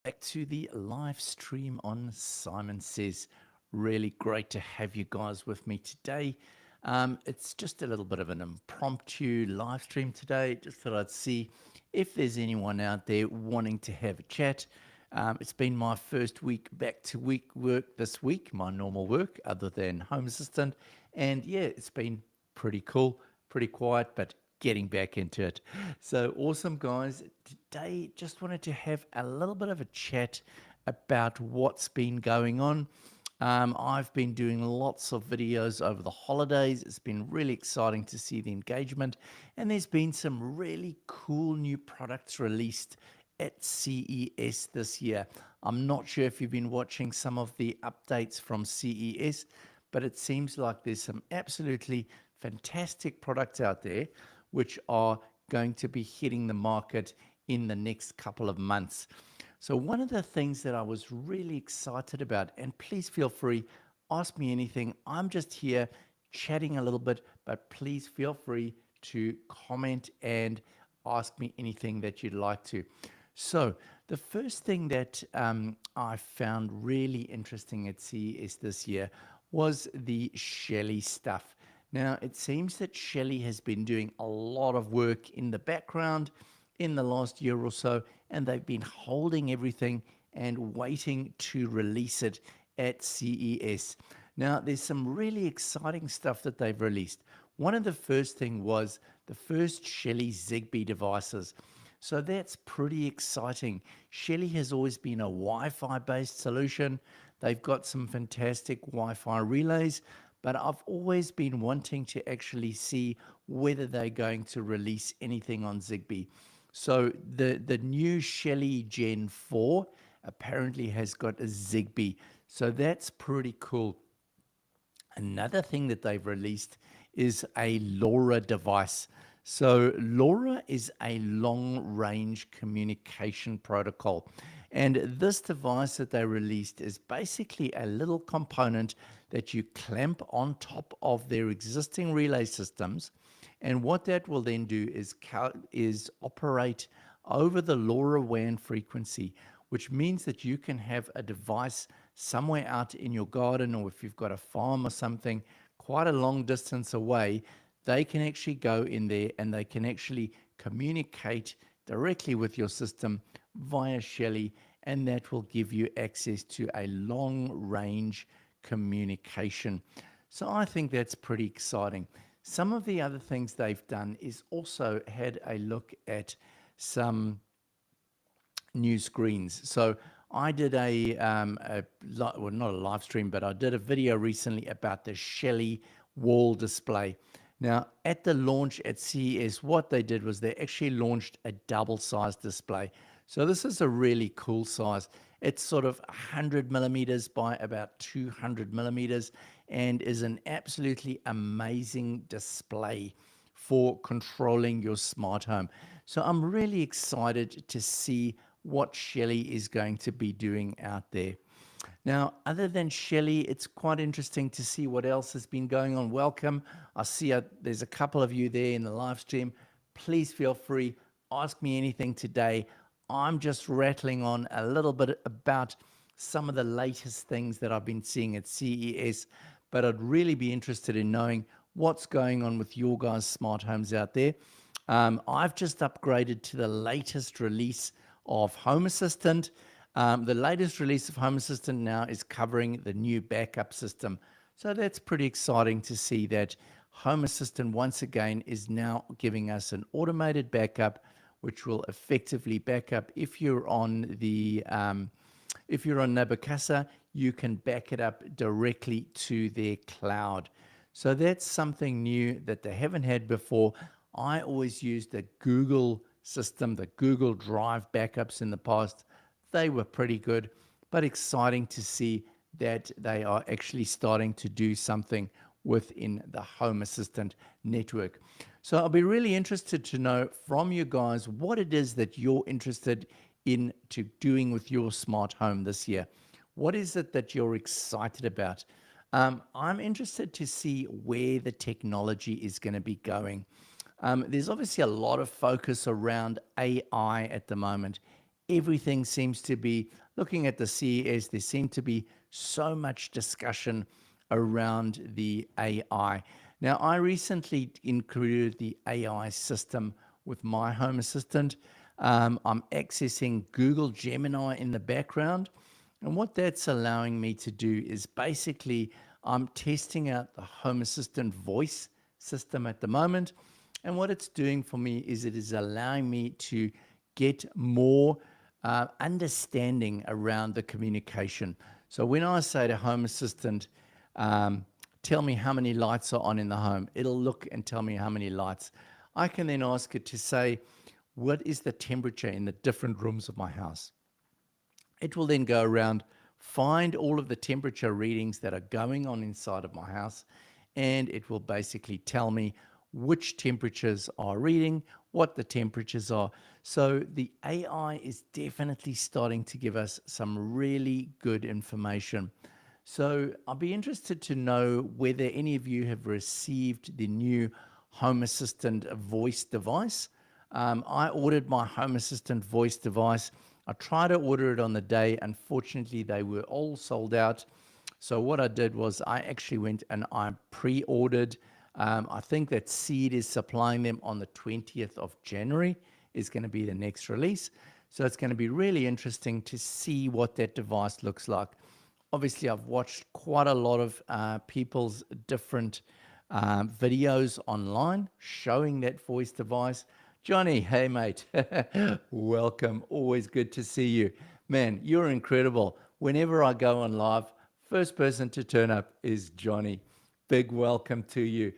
back to the live stream on Simon Says. Really great to have you guys with me today. It's just a little bit of an impromptu live stream today. Just thought I'd see if there's anyone out there wanting to have a chat. It's been my first week back to week work this week, my normal work, other than home assistant. And yeah, it's been pretty cool, pretty quiet, but getting back into it. So awesome, guys. Today, just wanted to have a little bit of a chat about what's been going on. I've been doing lots of videos over the holidays. It's been really exciting to see the engagement, and there's been some really cool new products released at CES this year. I'm not sure if you've been watching some of the updates from CES, but it seems like there's some absolutely fantastic products out there which are going to be hitting the market in the next couple of months. So one of the things that I was really excited about, and please feel free, ask me anything. I'm just here chatting a little bit, but please feel free to comment and ask me anything that you'd like to. So the first thing that I found really interesting at CES this year was the Shelly stuff. Now, it seems that Shelly has been doing a lot of work in the background in the last year or so, and they've been holding everything and waiting to release it at CES. Now, there's some really exciting stuff that they've released. One of the first thing was the first Shelly Zigbee devices. So that's pretty exciting. Shelly has always been a Wi-Fi based solution. They've got some fantastic Wi-Fi relays, but I've always been wanting to actually see whether they're going to release anything on Zigbee. So the new Shelly Gen 4 apparently has got a Zigbee. So that's pretty cool. Another thing that they've released is a Lora device. So Lora is a long-range communication protocol. And this device that they released is basically a little component that you clamp on top of their existing relay systems. And what that will then do is operate over the LoRaWAN frequency, which means that you can have a device somewhere out in your garden, or if you've got a farm or something quite a long distance away, they can actually go in there and they can actually communicate directly with your system via Shelly, and that will give you access to a long range communication. So I think that's pretty exciting. Some of the other things they've done is also had a look at some new screens. So I did well, not a live stream, but I did a video recently about the Shelly wall display. Now, at the launch at CES, what they did was they actually launched a double-sized display. So this is a really cool size. It's sort of 100 millimeters by about 200 millimeters and is an absolutely amazing display for controlling your smart home. So I'm really excited to see what Shelly is going to be doing out there. Now, other than Shelly, it's quite interesting to see what else has been going on. Welcome. I see there's a couple of you there in the live stream. Please feel free, ask me anything today. I'm just rattling on a little bit about some of the latest things that I've been seeing at CES, but I'd really be interested in knowing what's going on with your guys' smart homes out there. I've just upgraded to the latest release of Home Assistant. The latest release of Home Assistant now is covering the new backup system. So that's pretty exciting to see that Home Assistant once again is now giving us an automated backup, which will effectively back up. If you're on Nabokasa, you can back it up directly to their cloud. So that's something new that they haven't had before. I always used the Google system, the Google Drive backups in the past. They were pretty good, but exciting to see that they are actually starting to do something within the Home Assistant network. So I'll be really interested to know from you guys what it is that you're interested in doing with your smart home this year. What is it that you're excited about? I'm interested to see where the technology is going to be going. There's obviously a lot of focus around AI at the moment, everything seems to be, looking at the CES, there seems to be so much discussion around the AI. Now, I recently included the AI system with my Home Assistant. I'm accessing Google Gemini in the background. And what that's allowing me to do is basically I'm testing out the Home Assistant voice system at the moment. And what it's doing for me is it is allowing me to get more understanding around the communication. So when I say to Home Assistant, tell me how many lights are on in the home, it'll look and tell me how many lights. I can then ask it to say, what is the temperature in the different rooms of my house? It will then go around, find all of the temperature readings that are going on inside of my house, and it will basically tell me which temperatures are reading, what the temperatures are. So the AI is definitely starting to give us some really good information. So I'll be interested to know whether any of you have received the new Home Assistant voice device. I ordered my Home Assistant voice device. I tried to order it on the day. Unfortunately, they were all sold out. So what I did was I actually went and I pre-ordered. I think that Seed is supplying them on the 20th of January is going to be the next release. So it's going to be really interesting to see what that device looks like. Obviously, I've watched quite a lot of people's different videos online showing that voice device. Johnny, hey mate, welcome. Always good to see you. Man, you're incredible. Whenever I go on live, first person to turn up is Johnny. Big welcome to you.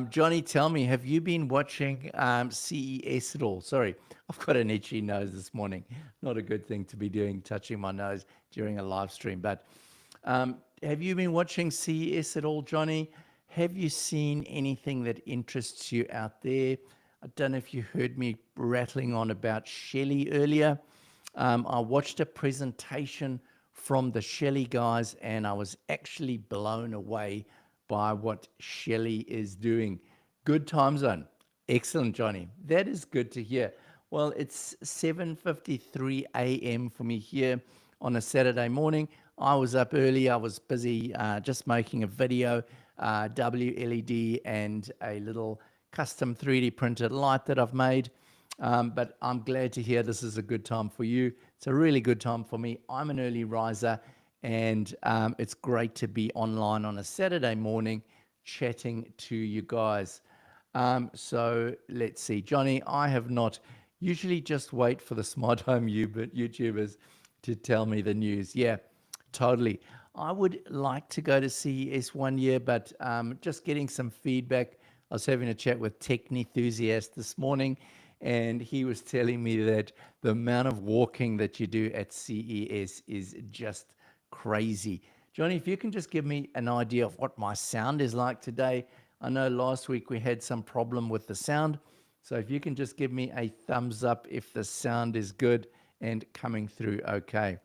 Johnny, tell me, have you been watching CES at all? Sorry, I've got an itchy nose this morning. Not a good thing to be doing, touching my nose during a live stream. But have you been watching CES at all, Johnny? Have you seen anything that interests you out there? I don't know if you heard me rattling on about Shelly earlier. I watched a presentation from the Shelly guys, and I was actually blown away by what Shelly is doing. Good time zone. Excellent, Johnny. That is good to hear. Well, it's 7:53 a.m. for me here on a Saturday morning. I was up early. I was busy just making a video, WLED, and a little custom 3D printed light that I've made. But I'm glad to hear this is a good time for you. It's a really good time for me. I'm an early riser, and it's great to be online on a Saturday morning chatting to you guys. So let's see. Johnny, I have not. Usually just wait for the smart home YouTubers to tell me the news. Yeah, totally. I would like to go to CES one year, but just getting some feedback. I was having a chat with Tech Enthusiast this morning, and he was telling me that the amount of walking that you do at CES is just crazy. Johnny, if you can just give me an idea of what my sound is like today. I know last week we had some problem with the sound. So if you can just give me a thumbs up if the sound is good and coming through okay.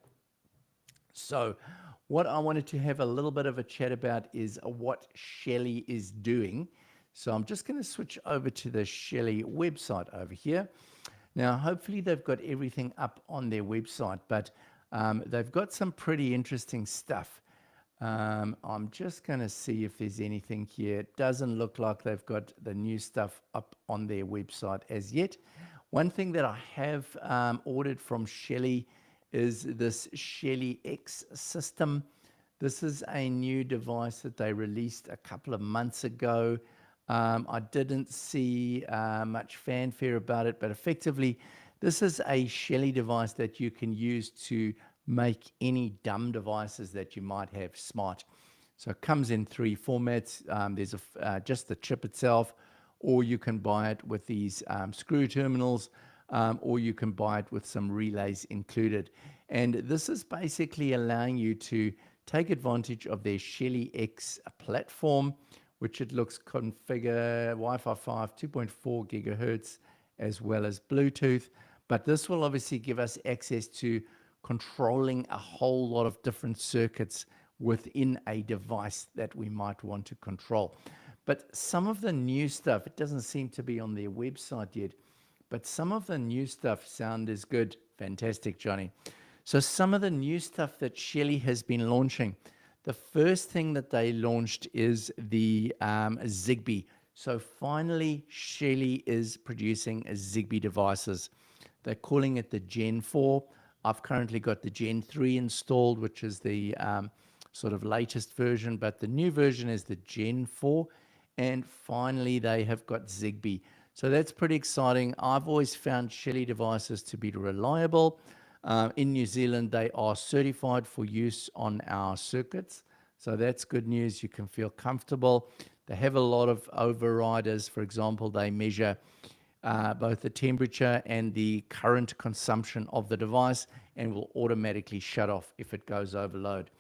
So what I wanted to have a little bit of a chat about is what Shelly is doing. So I'm just going to switch over to the Shelly website over here. Now, hopefully they've got everything up on their website, but they've got some pretty interesting stuff. I'm just going to see if there's anything here. It doesn't look like they've got the new stuff up on their website as yet. One thing that I have ordered from Shelly is this Shelly X system. This is a new device that they released a couple of months ago. I didn't see much fanfare about it, but effectively, this is a Shelly device that you can use to make any dumb devices that you might have smart. So it comes in three formats. There's just the chip itself, or you can buy it with these screw terminals, or you can buy it with some relays included. And this is basically allowing you to take advantage of their Shelly X platform, which it looks configure Wi-Fi 5, 2.4 gigahertz, as well as Bluetooth. But this will obviously give us access to controlling a whole lot of different circuits within a device that we might want to control. But some of the new stuff, it doesn't seem to be on their website yet, but some of the new stuff sound is good. Fantastic, Johnny. So some of the new stuff that Shelly has been launching. The first thing that they launched is the Zigbee. So finally, Shelly is producing Zigbee devices. They're calling it the Gen 4. I've currently got the Gen 3 installed, which is the sort of latest version, but the new version is the Gen 4. And finally, they have got Zigbee. So that's pretty exciting. I've always found Shelly devices to be reliable. In New Zealand, they are certified for use on our circuits. So that's good news. You can feel comfortable. They have a lot of overriders. For example, they measure both the temperature and the current consumption of the device and will automatically shut off if it goes overload.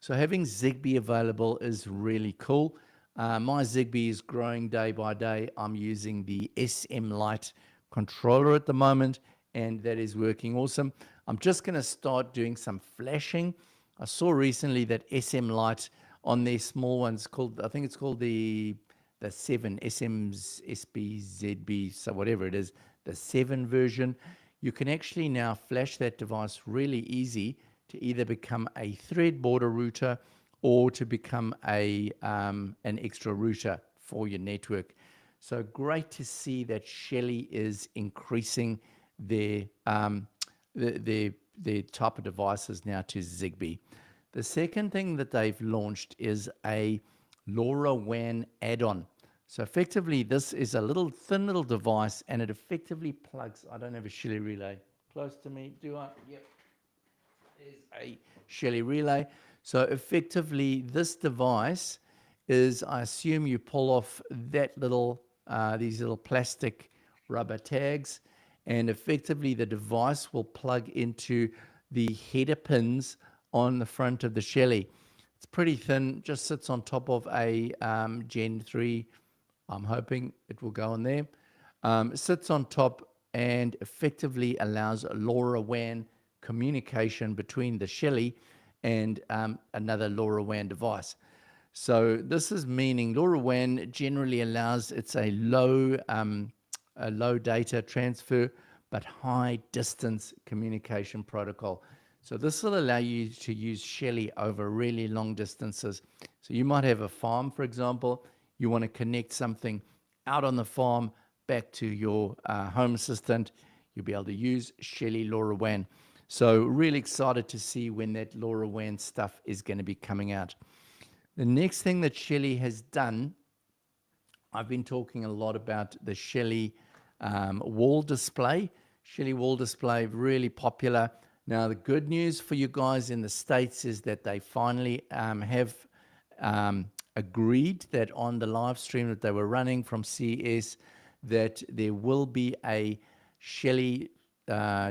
So having Zigbee available is really cool. My Zigbee is growing day by day. I'm using the SM Lite controller at the moment, and that is working awesome. I'm just going to start doing some flashing. I saw recently that SM Lite on their small ones called, I think it's called the 7 SM's SB ZB, so whatever it is, the 7 version. You can actually now flash that device really easy to either become a thread border router or to become a an extra router for your network. So great to see that Shelly is increasing their type of devices now to Zigbee. The second thing that they've launched is a Lora WAN add-on. So effectively, this is a little thin little device, and it effectively plugs. I don't have a Shelly relay close to me, do I? Yep. There's a Shelly relay. So effectively, this device is, I assume you pull off that little, these little plastic rubber tags, and effectively the device will plug into the header pins on the front of the Shelly. It's pretty thin, just sits on top of a Gen 3. I'm hoping it will go on there. It sits on top and effectively allows LoRaWAN communication between the Shelly and another LoRaWAN device. So this is meaning LoRaWAN generally allows, it's a low data transfer, but high distance communication protocol. So this will allow you to use Shelly over really long distances. So you might have a farm, for example. You want to connect something out on the farm back to your home assistant. You'll be able to use Shelly LoRaWAN. So really excited to see when that LoRaWAN stuff is going to be coming out. The next thing that Shelly has done, I've been talking a lot about the Shelly wall display. Shelly wall display, really popular. Now, the good news for you guys in the States is that they finally have agreed that on the live stream that they were running from CES, that there will be a Shelly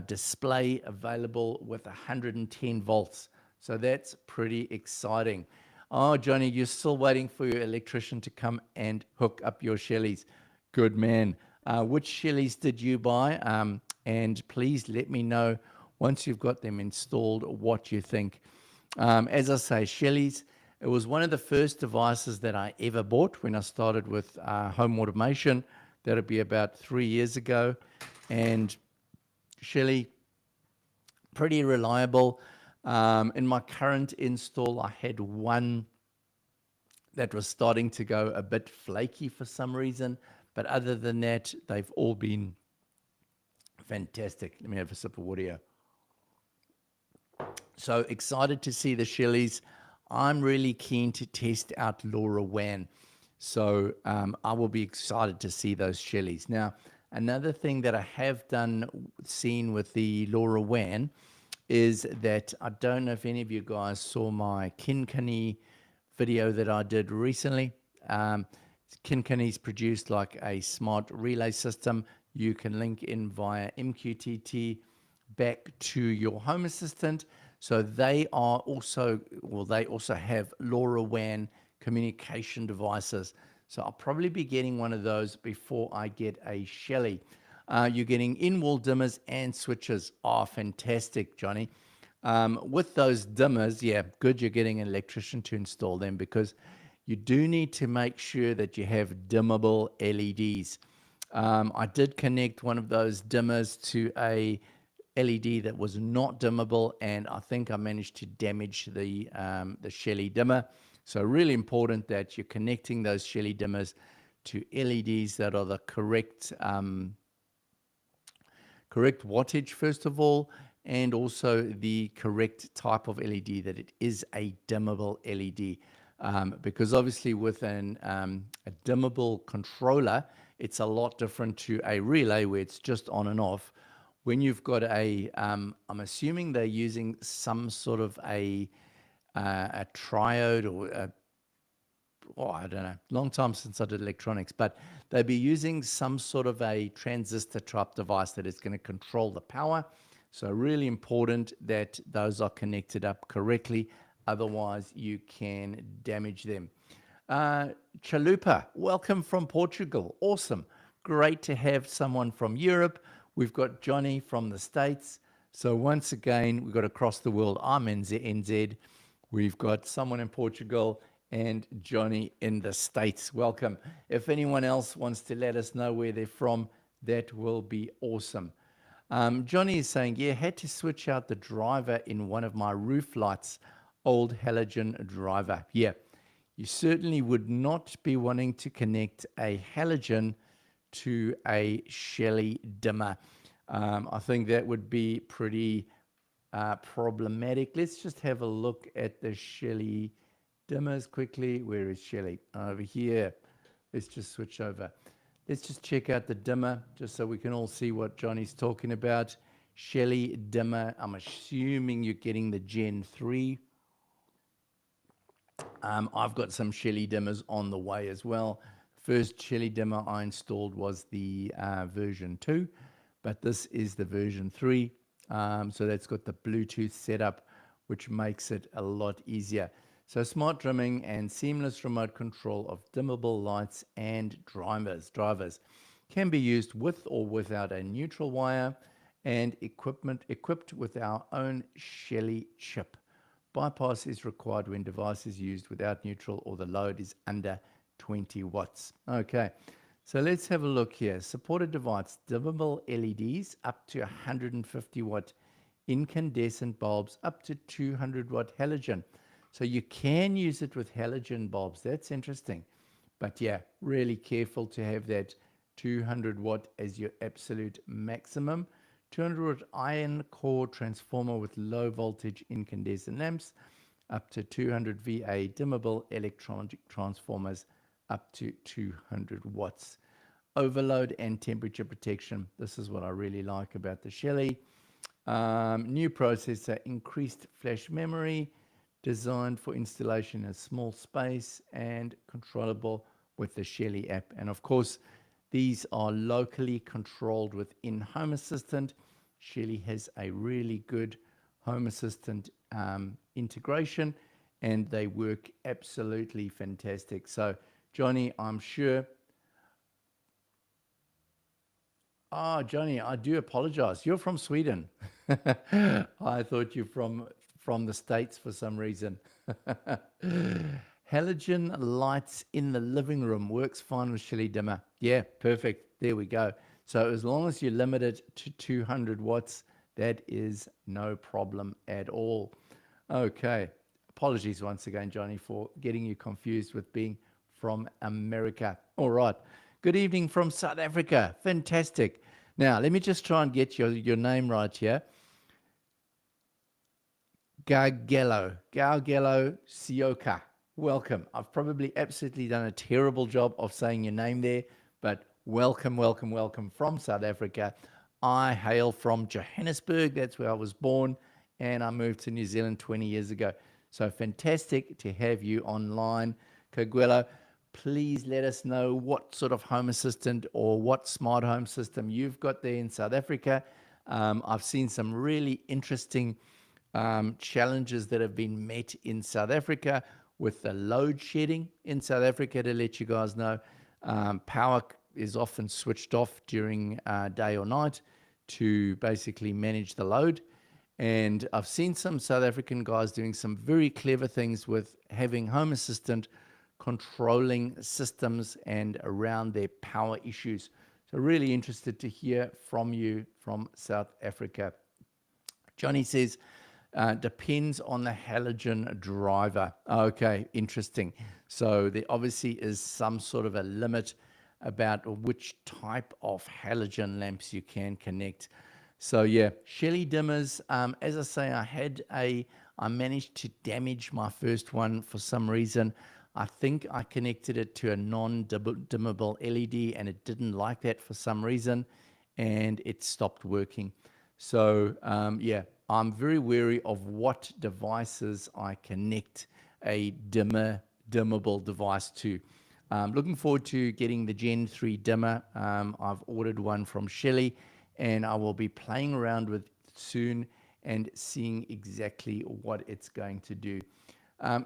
display available with 110 volts. So that's pretty exciting. Oh, Johnny, you're still waiting for your electrician to come and hook up your Shellys. Good man. Which Shellys did you buy? And please let me know once you've got them installed what you think. As I say, Shellys, it was one of the first devices that I ever bought when I started with home automation. That would be about 3 years ago. And Shelly, pretty reliable. In my current install, I had one that was starting to go a bit flaky for some reason. But other than that, they've all been fantastic. Let me have a sip of water here. So excited to see the Shellys. I'm really keen to test out LoRaWAN. So I will be excited to see those Shellys. Now, another thing that I have seen with the LoRaWAN is that I don't know if any of you guys saw my Kinkani video that I did recently. Kinkani's produced like a smart relay system. You can link in via MQTT back to your home assistant. So they are also, well, they also have LoRaWAN communication devices. So I'll probably be getting one of those before I get a Shelly. You're getting in-wall dimmers and switches. Oh, fantastic, Johnny. With those dimmers, yeah, good you're getting an electrician to install them, because you do need to make sure that you have dimmable LEDs. I did connect one of those dimmers to a LED that was not dimmable, and I think I managed to damage the Shelly dimmer. So really important that you're connecting those Shelly dimmers to LEDs that are the correct correct wattage, first of all, and also the correct type of LED, that it is a dimmable LED. Because obviously with a dimmable controller, it's a lot different to a relay where it's just on and off. When you've got I'm assuming they're using some sort of a triode or I don't know, long time since I did electronics, but they'd be using some sort of a transistor type device that is going to control the power. So really important that those are connected up correctly. Otherwise, you can damage them. Chalupa, welcome from Portugal. Awesome. Great to have someone from Europe. We've got Johnny from the States. So once again, we've got across the world. I'm in NZ. We've got someone in Portugal and Johnny in the States. Welcome. If anyone else wants to let us know where they're from, that will be awesome. Johnny is saying, yeah, had to switch out the driver in one of my roof lights, old halogen driver. Yeah, you certainly would not be wanting to connect a halogen to a Shelly dimmer. I think that would be pretty problematic. Let's just have a look at the Shelly dimmers quickly. Where is Shelly? Over here. Let's just switch over. Let's just check out the dimmer just so we can all see what Johnny's talking about. Shelly dimmer. I'm assuming you're getting the Gen 3. I've got some Shelly dimmers on the way as well. First Shelly dimmer I installed was the version 2, but this is the version 3. So that's got the Bluetooth setup, which makes it a lot easier. So smart trimming and seamless remote control of dimmable lights and drivers can be used with or without a neutral wire, and equipped with our own Shelly chip. Bypass is required when device is used without neutral or the load is under 20 watts. Okay, so let's have a look here. Supported device, dimmable LEDs up to 150 watt, incandescent bulbs up to 200 watt halogen. So you can use it with halogen bulbs. That's interesting. But yeah, really careful to have that 200 watt as your absolute maximum. 200 watt iron core transformer with low voltage incandescent lamps, up to 200 VA dimmable electronic transformers up to 200 watts. Overload and temperature protection. This is what I really like about the Shelly. New processor, increased flash memory, designed for installation in a small space and controllable with the Shelly app. And of course, these are locally controlled within Home Assistant. Shelly has a really good Home Assistant integration, and they work absolutely fantastic. So, Johnny, I'm sure. Oh, Johnny, I do apologize. You're from Sweden. I thought you're from the States for some reason. Halogen lights in the living room works fine with Shelly dimmer. Yeah, perfect. There we go. So as long as you limit it to 200 watts, that is no problem at all. Okay. Apologies once again, Johnny, for getting you confused with being from America. All right. Good evening from South Africa. Fantastic. Now, let me just try and get your name right here. Gargello Sioka. Welcome. I've probably absolutely done a terrible job of saying your name there, but welcome from South Africa. I hail from Johannesburg. That's where I was born, and I moved to New Zealand 20 years ago. So fantastic to have you online, Gargello. Please let us know what sort of home assistant or what smart home system you've got there in South Africa. I've seen some really interesting challenges that have been met in South Africa with the load shedding in South Africa. To let you guys know, power is often switched off during day or night to basically manage the load. And I've seen some South African guys doing some very clever things with having Home Assistant controlling systems and around their power issues. So really interested to hear from you from South Africa. Johnny says, depends on the halogen driver. Okay, interesting. So there obviously is some sort of a limit about which type of halogen lamps you can connect. So yeah, Shelly dimmers. As I say, I managed to damage my first one for some reason. I think I connected it to a non-dimmable LED and it didn't like that for some reason, and it stopped working. So yeah, I'm very wary of what devices I connect a dimmable device to. Looking forward to getting the Gen 3 dimmer. I've ordered one from Shelly, and I will be playing around with it soon and seeing exactly what it's going to do.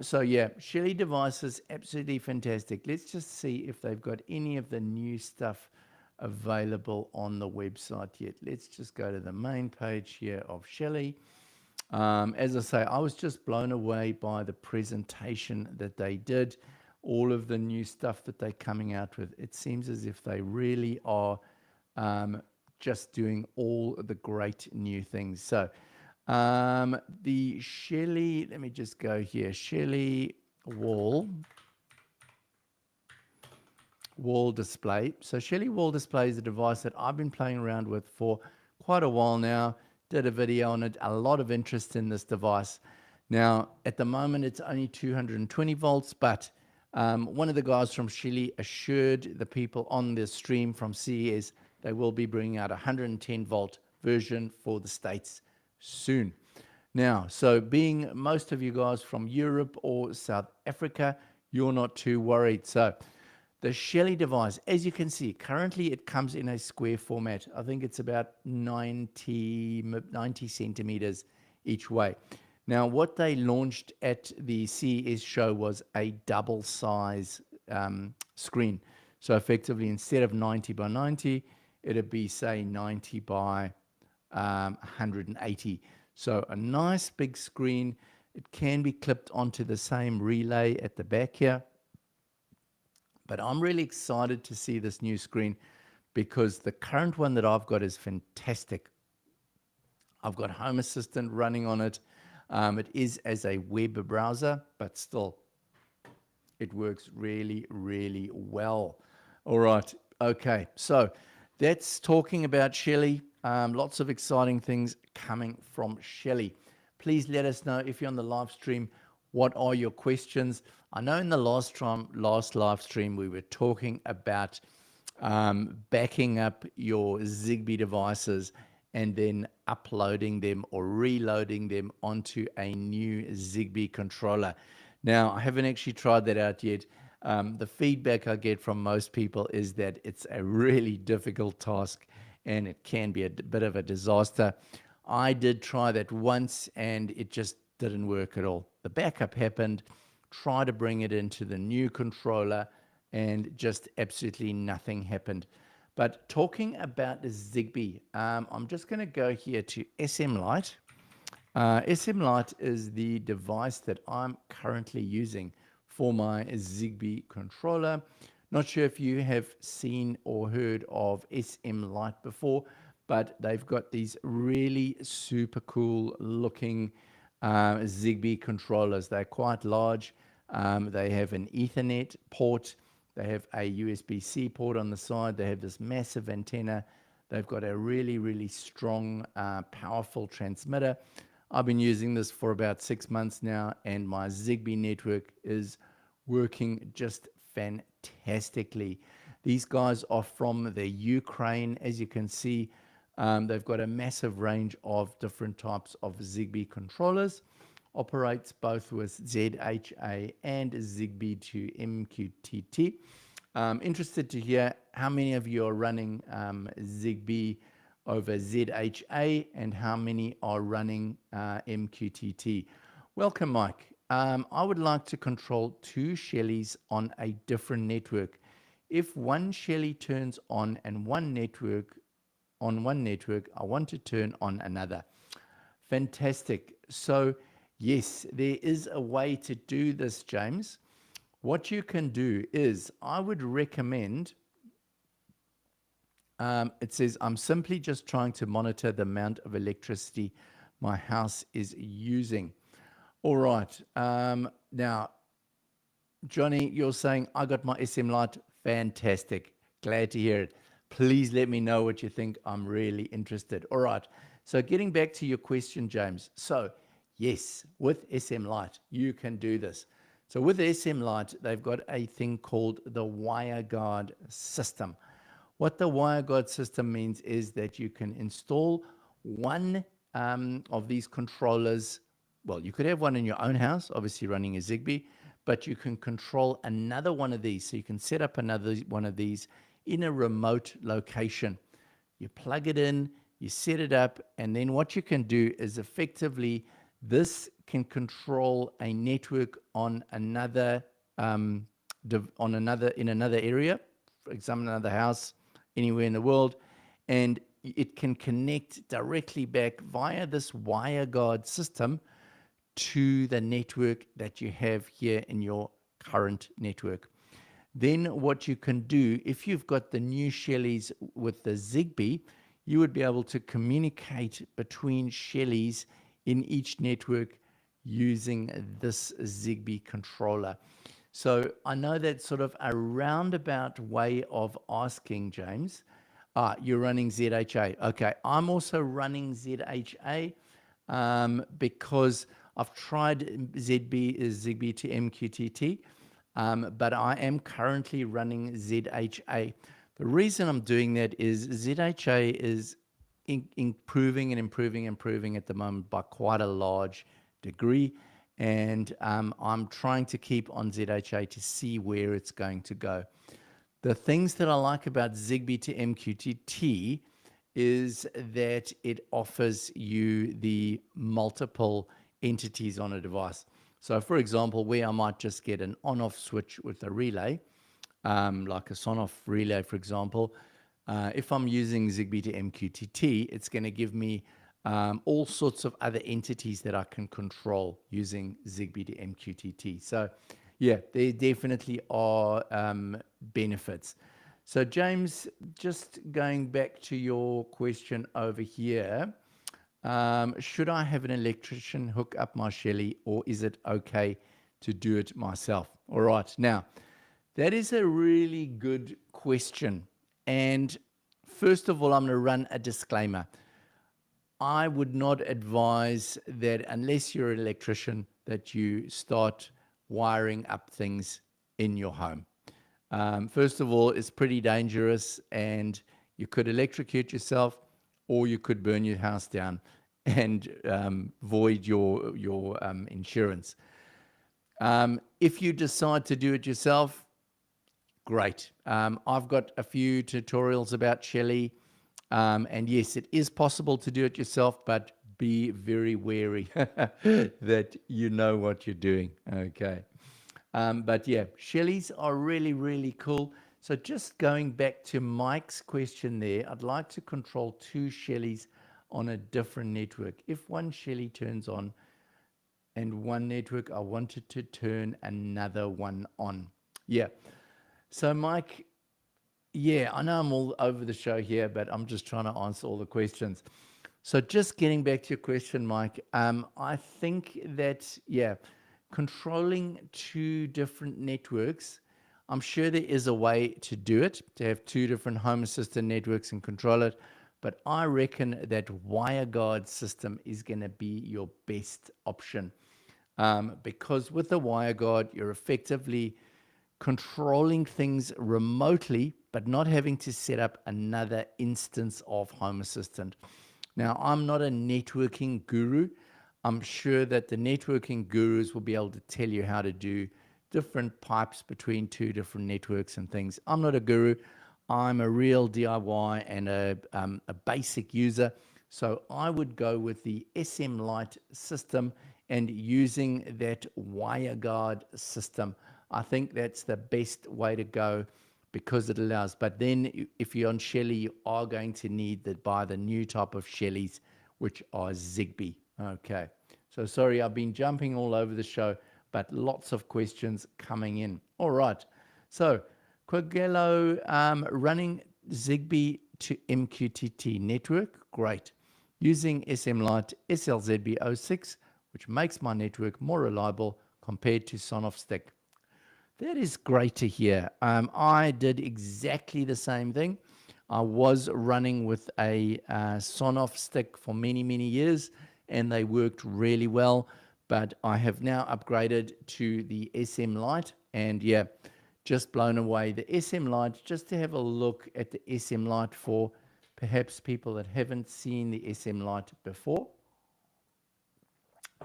So yeah, Shelly devices, absolutely fantastic. Let's just see if they've got any of the new stuff available on the website yet. Let's just go to the main page here of Shelly. As I say, I was just blown away by the presentation that they did, all of the new stuff that they're coming out with. It seems as if they really are just doing all the great new things. So the Shelly, let me just go here, Shelly wall display. So Shelly wall display is a device that I've been playing around with for quite a while now. Did a video on it, a lot of interest in this device. Now, at the moment, it's only 220 volts, but one of the guys from Shelly assured the people on the stream from CES they will be bringing out a 110 volt version for the States soon. Now, so being most of you guys from Europe or South Africa, you're not too worried. So the Shelly device, as you can see, currently it comes in a square format. I think it's about 90 centimeters each way. Now, what they launched at the CES show was a double size screen. So effectively, instead of 90 by 90, it'd be, say, 90 by 180. So a nice big screen. It can be clipped onto the same relay at the back here. But I'm really excited to see this new screen because the current one that I've got is fantastic. I've got Home Assistant running on it. It is as a web browser, but still, it works really, really well. All right. Okay. So that's talking about Shelly. Lots of exciting things coming from Shelly. Please let us know if you're on the live stream. What are your questions? I know in the last live stream we were talking about backing up your Zigbee devices and then uploading them or reloading them onto a new Zigbee controller. Now, I haven't actually tried that out yet. The feedback I get from most people is that it's a really difficult task and it can be a bit of a disaster. I did try that once and it just didn't work at all. The backup happened, try to bring it into the new controller, and just absolutely nothing happened. But talking about the Zigbee, I'm just going to go here to SM Lite. SM Lite is the device that I'm currently using for my Zigbee controller. Not sure if you have seen or heard of SM Lite before, but they've got these really super cool looking Zigbee controllers. They're quite large. They have an Ethernet port. They have a USB-C port on the side. They have this massive antenna. They've got a really, really strong, powerful transmitter. I've been using this for about 6 months now, and my Zigbee network is working just fantastically. These guys are from the Ukraine, as you can see. They've got a massive range of different types of Zigbee controllers. Operates both with ZHA and Zigbee to MQTT. Interested to hear how many of you are running Zigbee over ZHA and how many are running MQTT. Welcome, Mike. I would like to control 2 Shellys on a different network. If one Shelly turns on and one network, I want to turn on another. Fantastic. So yes, there is a way to do this, James. What you can do is, I would recommend, it says, I'm simply just trying to monitor the amount of electricity my house is using. All right. Now, Johnny, you're saying I got my SM Lite. Fantastic. Glad to hear it. Please let me know what you think. I'm really interested. All right. So getting back to your question, James. So yes, with SM Lite, you can do this. So with SM Lite, they've got a thing called the WireGuard system. What the WireGuard system means is that you can install one of these controllers. Well, you could have one in your own house, obviously running a Zigbee, but you can control another one of these. So you can set up another one of these in a remote location. You plug it in, you set it up, and then what you can do is effectively this can control a network on another in another area, for example, another house anywhere in the world, and it can connect directly back via this WireGuard system to the network that you have here in your current network. Then what you can do, if you've got the new Shellys with the Zigbee, you would be able to communicate between Shellys in each network using this Zigbee controller. So I know that's sort of a roundabout way of asking, James. You're running ZHA. Okay, I'm also running ZHA because I've tried Zigbee to MQTT, but I am currently running ZHA. The reason I'm doing that is ZHA is improving and improving at the moment by quite a large degree, and I'm trying to keep on ZHA to see where it's going to go. The things that I like about Zigbee to MQTT is that it offers you the multiple entities on a device. So for example, where I might just get an on-off switch with a relay, like a SON-off relay, for example, if I'm using Zigbee to MQTT, it's going to give me all sorts of other entities that I can control using Zigbee to MQTT. So yeah, there definitely are benefits. So James, just going back to your question over here, should I have an electrician hook up my Shelly, or is it okay to do it myself? All right, now that is a really good question. And first of all, I'm going to run a disclaimer. I would not advise that unless you're an electrician that you start wiring up things in your home. First of all, it's pretty dangerous and you could electrocute yourself or you could burn your house down and void your insurance. If you decide to do it yourself, great. I've got a few tutorials about Shelly. And yes, it is possible to do it yourself, but be very wary that you know what you're doing. Okay. But yeah, Shellys are really, really cool. So just going back to Mike's question there, I'd like to control two Shellys on a different network. If one Shelly turns on and one network, I wanted to turn another one on. Yeah. So Mike, yeah, I know I'm all over the show here, but I'm just trying to answer all the questions. So just getting back to your question, Mike, I think that, yeah, controlling two different networks, I'm sure there is a way to do it, to have two different Home Assistant networks and control it. But I reckon that WireGuard system is going to be your best option. Because with the WireGuard, you're effectively controlling things remotely, but not having to set up another instance of Home Assistant. Now, I'm not a networking guru. I'm sure that the networking gurus will be able to tell you how to do different pipes between two different networks and things. I'm not a guru. I'm a real DIY and a basic user. So I would go with the SM Lite system and using that WireGuard system. I think that's the best way to go because it allows. But then if you're on Shelly, you are going to need to buy the new type of Shellys, which are Zigbee. Okay. So sorry, I've been jumping all over the show, but lots of questions coming in. All right. So Quagelo running Zigbee to MQTT network. Great. using SM Lite SLZB06, which makes my network more reliable compared to Sonoff stick. That is great to hear. I did exactly the same thing. I was running with a Sonoff stick for many, many years, and they worked really well. But I have now upgraded to the SM Lite, and yeah, just blown away. The SM Lite, just to have a look at the SM Lite for perhaps people that haven't seen the SM Lite before.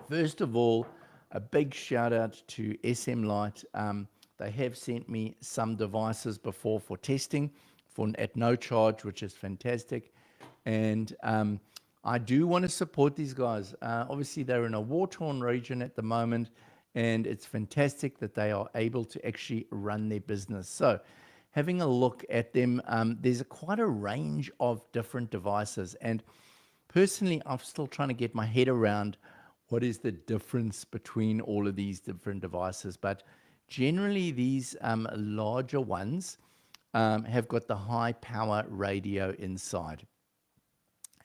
First of all, a big shout out to SM Lite. They have sent me some devices before for testing at no charge, which is fantastic. And I do want to support these guys. Obviously, they're in a war-torn region at the moment, and it's fantastic that they are able to actually run their business. So having a look at them, there's quite a range of different devices. And personally, I'm still trying to get my head around what is the difference between all of these different devices. But generally, these larger ones have got the high power radio inside.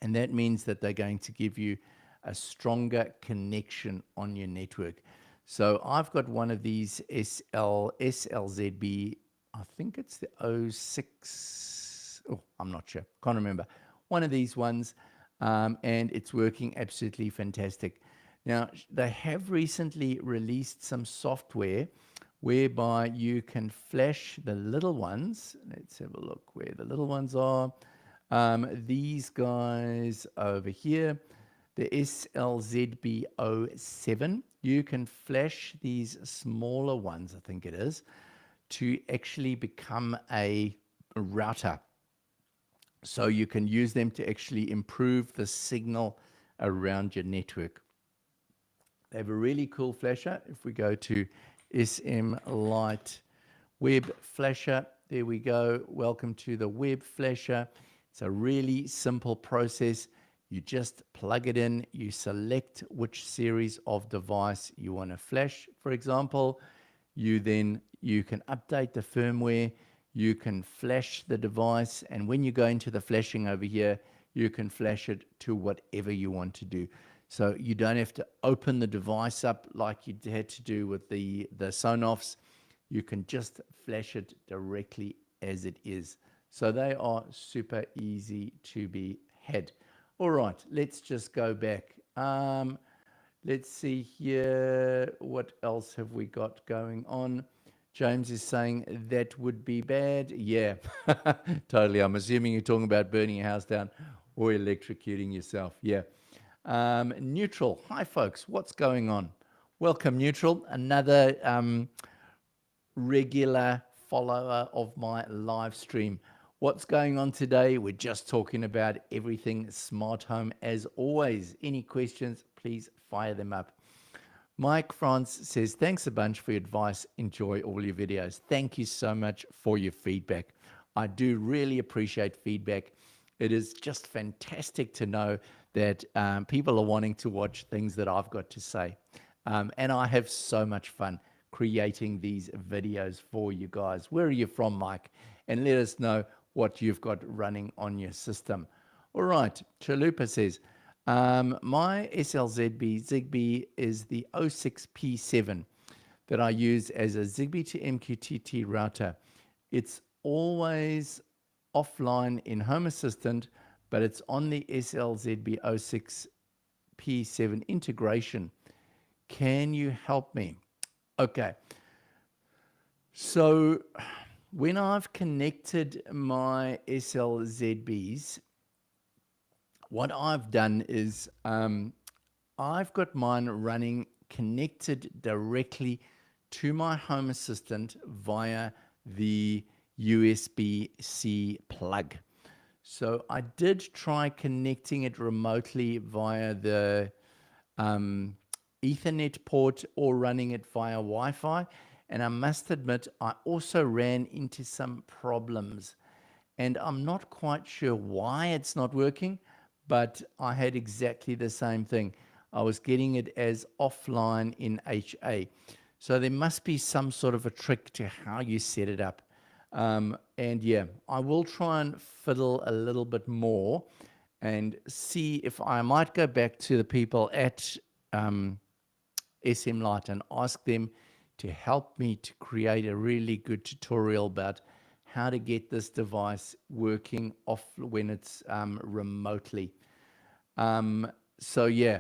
And that means that they're going to give you a stronger connection on your network. So I've got one of these SLZB, I think it's the 06, oh, I'm not sure, can't remember. One of these ones, and it's working absolutely fantastic. Now, they have recently released some software whereby you can flash the little ones. Let's have a look where the little ones are. These guys over here, the SLZB07, you can flash these smaller ones, I think it is, to actually become a router. So you can use them to actually improve the signal around your network. They have a really cool flasher. If we go to SM Lite Web Flasher, there we go. Welcome to the Web Flasher. It's a really simple process. You just plug it in, you select which series of device you want to flash, for example. You can update the firmware, you can flash the device, and when you go into the flashing over here, you can flash it to whatever you want to do. So you don't have to open the device up like you had to do with the Sonoffs. You can just flash it directly as it is. So they are super easy to be had. All right, let's just go back. Let's see here. What else have we got going on? James is saying that would be bad. Yeah, totally. I'm assuming you're talking about burning your house down or electrocuting yourself. Yeah. Neutral. Hi, folks. What's going on? Welcome, Neutral. Another regular follower of my live stream. What's going on today? We're just talking about everything smart home as always. Any questions, please fire them up. Mike France says, thanks a bunch for your advice. Enjoy all your videos. Thank you so much for your feedback. I do really appreciate feedback. It is just fantastic to know that people are wanting to watch things that I've got to say. And I have so much fun creating these videos for you guys. Where are you from, Mike? And let us know what you've got running on your system. All right, Chalupa says, my SLZB Zigbee is the 06P7 that I use as a Zigbee to MQTT router. It's always offline in Home Assistant, but it's on the SLZB 06P7 integration. Can you help me? Okay. So when I've connected my SLZBs, what I've done is I've got mine running connected directly to my Home Assistant via the USB-C plug. So I did try connecting it remotely via the Ethernet port or running it via Wi-Fi. And I must admit, I also ran into some problems. And I'm not quite sure why it's not working, but I had exactly the same thing. I was getting it as offline in HA. So there must be some sort of a trick to how you set it up. And yeah, I will try and fiddle a little bit more and see if I might go back to the people at SM Light and ask them to help me to create a really good tutorial about how to get this device working off when it's remotely. So yeah,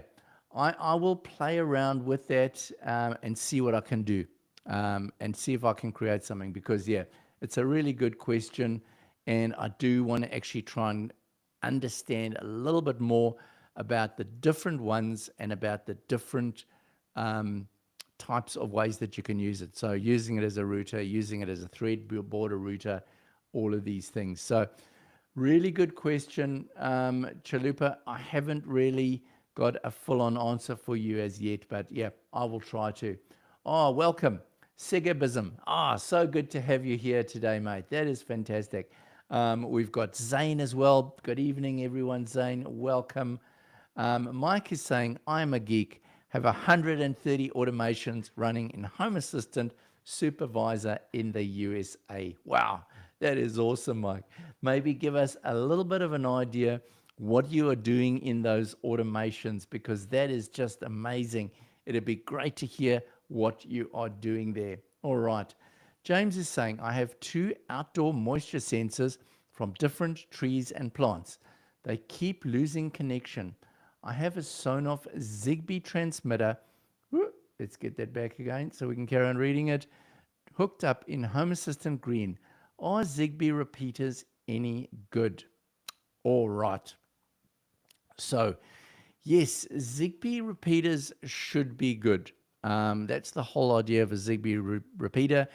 I will play around with that and see what I can do and see if I can create something, because yeah, it's a really good question, and I do want to actually try and understand a little bit more about the different ones and about the different types of ways that you can use it. So using it as a router, using it as a thread border router, all of these things. So really good question, Chalupa. I haven't really got a full-on answer for you as yet, but yeah, I will try to. Oh, welcome, Sigabism. Ah, so good to have you here today, mate. That is fantastic. We've got Zane as well. Good evening, everyone. Zane, welcome. Mike is saying, I'm a geek, have 130 automations running in Home Assistant Supervisor in the USA. Wow, that is awesome, Mike. Maybe give us a little bit of an idea what you are doing in those automations, because that is just amazing. It'd be great to hear what you are doing there. All right. James is saying, I have 2 outdoor moisture sensors from different trees and plants. They keep losing connection. I have a Sonoff Zigbee transmitter. Let's get that back again so we can carry on reading it. Hooked up in Home Assistant Green. Are Zigbee repeaters any good? All right. So, yes, Zigbee repeaters should be good. That's the whole idea of a Zigbee repeater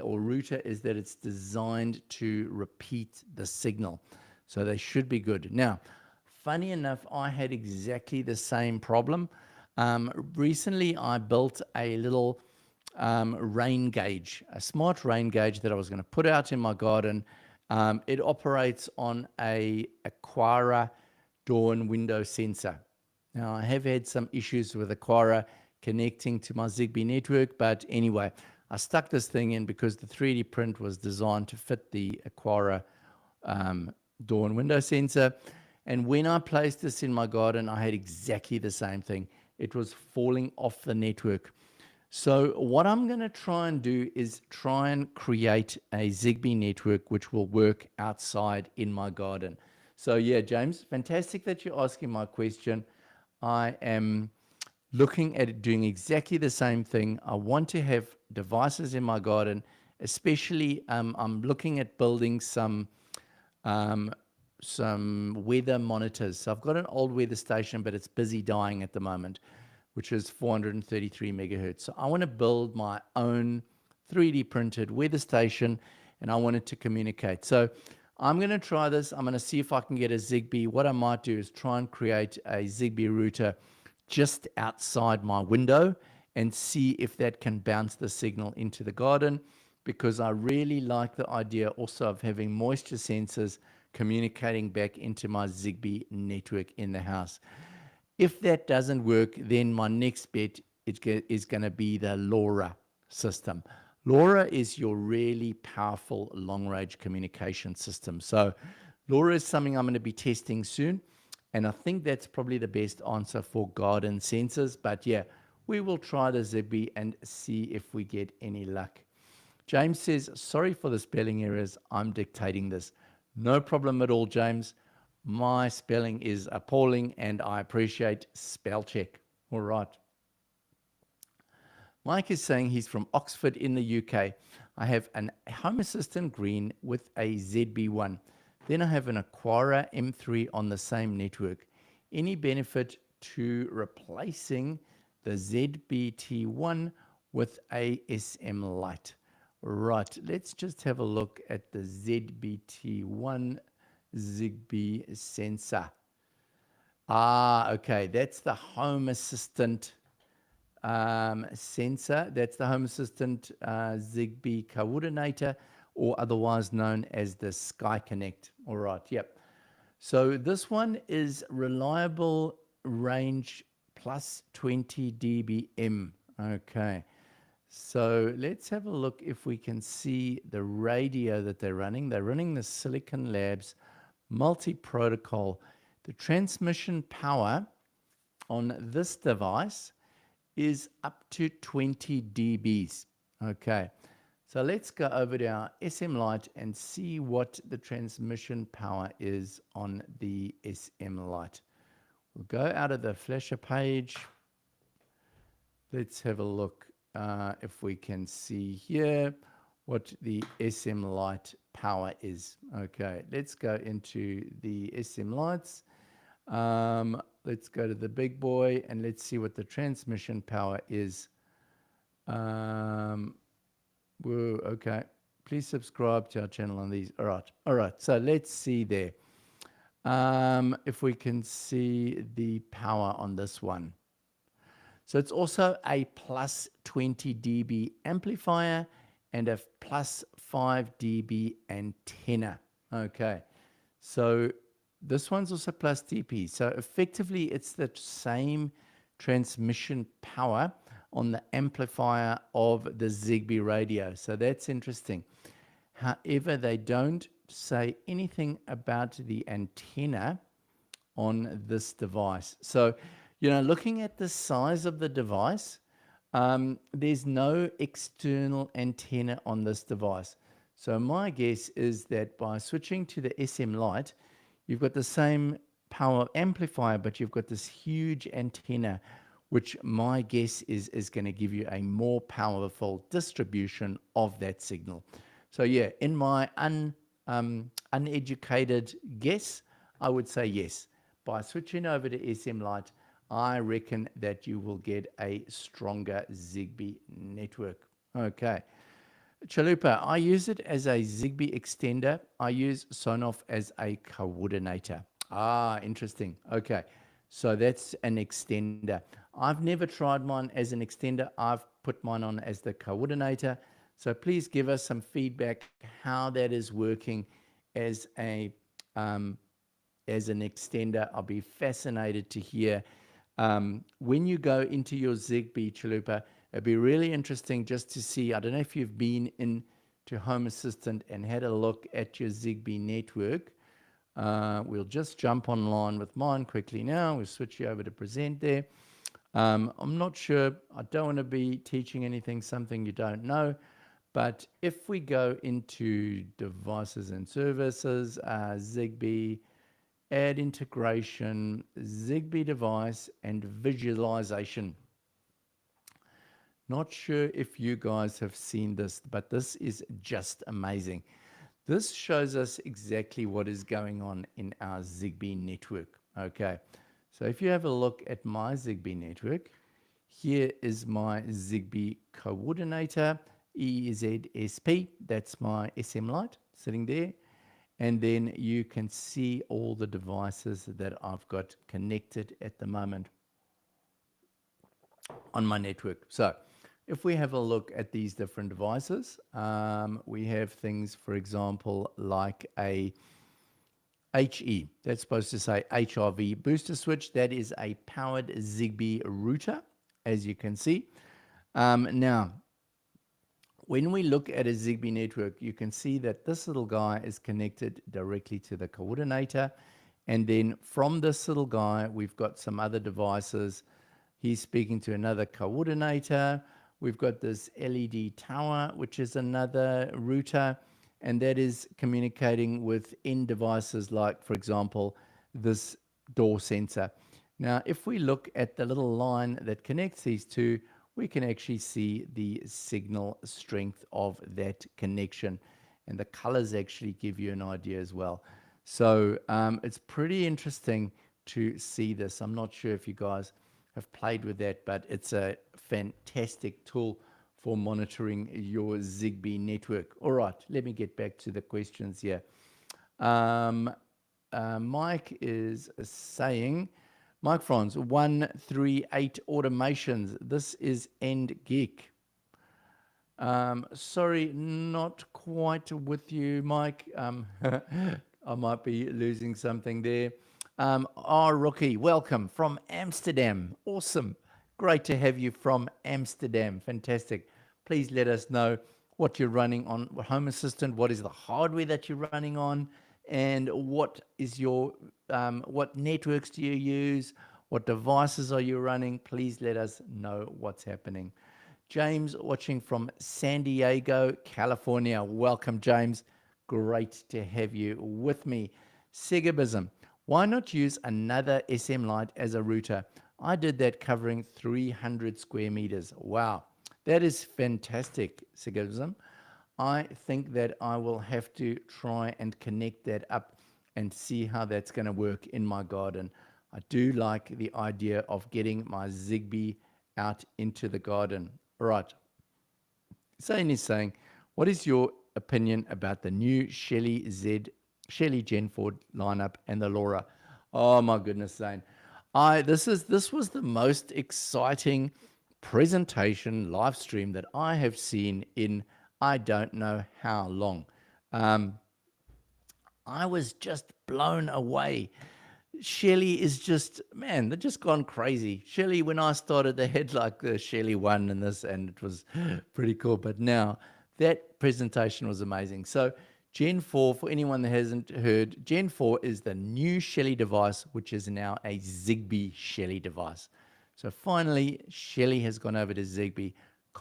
or router, is that it's designed to repeat the signal. So they should be good. Now, funny enough, I had exactly the same problem. Recently, I built a little rain gauge, a smart rain gauge that I was going to put out in my garden. It operates on a Aquara door and window sensor. Now, I have had some issues with Aquara connecting to my Zigbee network, but anyway, I stuck this thing in because the 3D print was designed to fit the Aquara door and window sensor. And when I placed this in my garden, I had exactly the same thing. It was falling off the network. So what I'm going to try and do is try and create a Zigbee network which will work outside in my garden. So yeah, James, fantastic that you're asking my question. I am looking at doing exactly the same thing. I want to have devices in my garden, especially I'm looking at building some weather monitors. So I've got an old weather station, but it's busy dying at the moment, which is 433 megahertz. So I want to build my own 3D printed weather station, and I want it to communicate. So I'm going to try this. I'm going to see if I can get a Zigbee. What I might do is try and create a Zigbee router just outside my window and see if that can bounce the signal into the garden, because I really like the idea also of having moisture sensors communicating back into my Zigbee network in the house. If that doesn't work, then my next bet is going to be the Lora system. Lora is your really powerful long-range communication system. So Lora is something I'm going to be testing soon, and I think that's probably the best answer for garden sensors. But yeah, we will try the Zigbee and see if we get any luck. James says, sorry for the spelling errors. I'm dictating this. No problem at all, James. My spelling is appalling, and I appreciate spell check. All right. Mike is saying he's from Oxford in the UK. I have an Home Assistant Green with a ZB1. Then I have an Aquara M3 on the same network. Any benefit to replacing the ZBT1 with a SM Lite? Right, let's just have a look at the ZBT1 Zigbee sensor. Ah, okay, that's the Home Assistant sensor. That's the Home Assistant Zigbee coordinator, or otherwise known as the Sky Connect. All right, yep. So this one is reliable range plus 20 dBm. Okay. So let's have a look if we can see the radio that they're running. They're running the Silicon Labs multi-protocol. The transmission power on this device is up to 20 dBs. Okay, so let's go over to our SM Lite and see what the transmission power is on the SM Lite. We'll go out of the flasher page. Let's have a look if we can see here what the SM Lite power is. Okay, let's go into the SM Lites. Let's go to the big boy and let's see what the transmission power is. Whoa, okay. Please subscribe to our channel on these. All right. So let's see there. If we can see the power on this one. So it's also a plus 20 dB amplifier and a plus 5 dB antenna. Okay, so this one's also plus dB. So effectively, it's the same transmission power on the amplifier of the Zigbee radio. So that's interesting. However, they don't say anything about the antenna on this device. So, you know, looking at the size of the device, there's no external antenna on this device. So my guess is that by switching to the SM Lite, you've got the same power amplifier, but you've got this huge antenna, which my guess is going to give you a more powerful distribution of that signal. So yeah, in my uneducated guess, I would say yes. By switching over to SM Lite, I reckon that you will get a stronger Zigbee network. Okay. Chalupa, I use it as a Zigbee extender. I use Sonoff as a coordinator. Ah, interesting. Okay. So that's an extender. I've never tried mine as an extender. I've put mine on as the coordinator. So please give us some feedback how that is working as an extender. I'll be fascinated to hear. When you go into your Zigbee, Chalupa, it'd be really interesting just to see. I don't know if you've been into Home Assistant and had a look at your Zigbee network. We'll just jump online with mine quickly now. We'll switch you over to present there. I'm not sure. I don't want to be teaching something you don't know. But if we go into devices and services, Zigbee, add integration, Zigbee device, and visualization. Not sure if you guys have seen this, but this is just amazing. This shows us exactly what is going on in our Zigbee network. Okay, so if you have a look at my Zigbee network, here is my Zigbee coordinator, EZSP. That's my SM Lite sitting there. And then you can see all the devices that I've got connected at the moment on my network. So if we have a look at these different devices, we have things, for example, like a HE. That's supposed to say HRV booster switch. That is a powered Zigbee router, as you can see. Now, when we look at a Zigbee network, you can see that this little guy is connected directly to the coordinator. And then from this little guy, we've got some other devices. He's speaking to another coordinator. We've got this LED tower, which is another router. And that is communicating with end devices like, for example, this door sensor. Now, if we look at the little line that connects these two, we can actually see the signal strength of that connection. And the colors actually give you an idea as well. So it's pretty interesting to see this. I'm not sure if you guys have played with that, but it's a fantastic tool for monitoring your Zigbee network. All right, let me get back to the questions here. Mike is saying, Mike Franz, 138 automations. This is End Geek. Sorry, not quite with you, Mike. I might be losing something there. Rookie, welcome from Amsterdam. Awesome. Great to have you from Amsterdam. Fantastic. Please let us know what you're running on Home Assistant. What is the hardware that you're running on? and what is your what networks do you use, what devices are you running. Please let us know what's happening. James watching from San Diego, California. Welcome, James. Great to have you with me. Segabism. Why not use another SM light as a router? I did that covering 300 square meters. Wow, that is fantastic, Segabism. I think that I will have to try and connect that up and see how that's going to work in my garden. I do like the idea of getting my Zigbee out into the garden. All right. Zane is saying, what is your opinion about the new Shelly Gen 4 lineup and the Lora? Oh my goodness, Zane. This was the most exciting presentation live stream that I have seen in I don't know how long. I was just blown away. Shelly is just, man, they've just gone crazy. Shelly, when I started, they had like the Shelly 1 and this, and it was pretty cool. But now that presentation was amazing. So, Gen 4, for anyone that hasn't heard, Gen 4 is the new Shelly device, which is now a Zigbee Shelly device. So, finally, Shelly has gone over to Zigbee.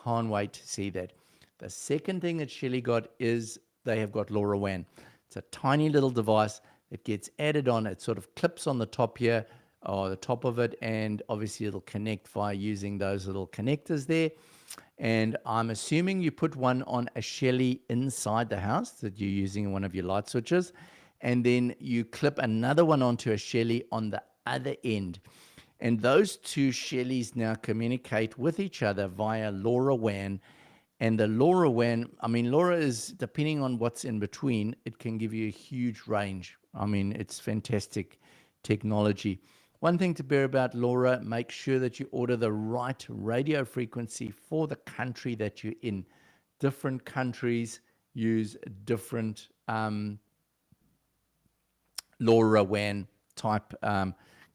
Can't wait to see that. The second thing that Shelly got is they have got LoRaWAN. It's a tiny little device that gets added on. It sort of clips on the top here, or the top of it, and obviously it'll connect via using those little connectors there. And I'm assuming you put one on a Shelly inside the house that you're using in one of your light switches, and then you clip another one onto a Shelly on the other end. And those two Shellys now communicate with each other via LoRaWAN. And the LoRaWAN, I mean, Lora is, depending on what's in between, it can give you a huge range. I mean, it's fantastic technology. One thing to bear about Lora, make sure that you order the right radio frequency for the country that you're in. Different countries use different LoRaWAN type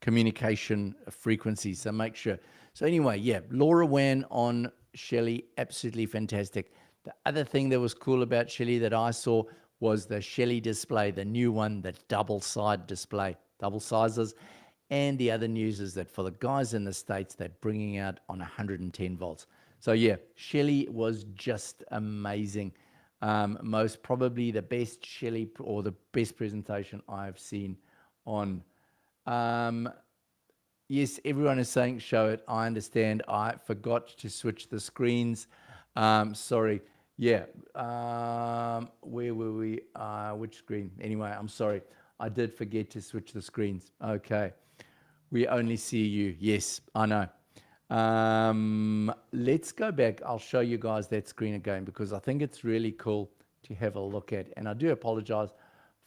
communication frequencies. So make sure. So anyway, yeah, LoRaWAN on Shelly, absolutely fantastic. The other thing that was cool about Shelly that I saw was the Shelly display, the new one, the double side display, double sizes. And the other news is that for the guys in the States, they're bringing out on 110 volts. So yeah, Shelly was just amazing. Most probably the best Shelly or the best presentation I've seen on. Yes, everyone is saying show it. I understand. I forgot to switch the screens. Sorry. Yeah. Where were we? Which screen? Anyway, I'm sorry. I did forget to switch the screens. Okay. We only see you. Yes, I know. Let's go back. I'll show you guys that screen again because I think it's really cool to have a look at. And I do apologize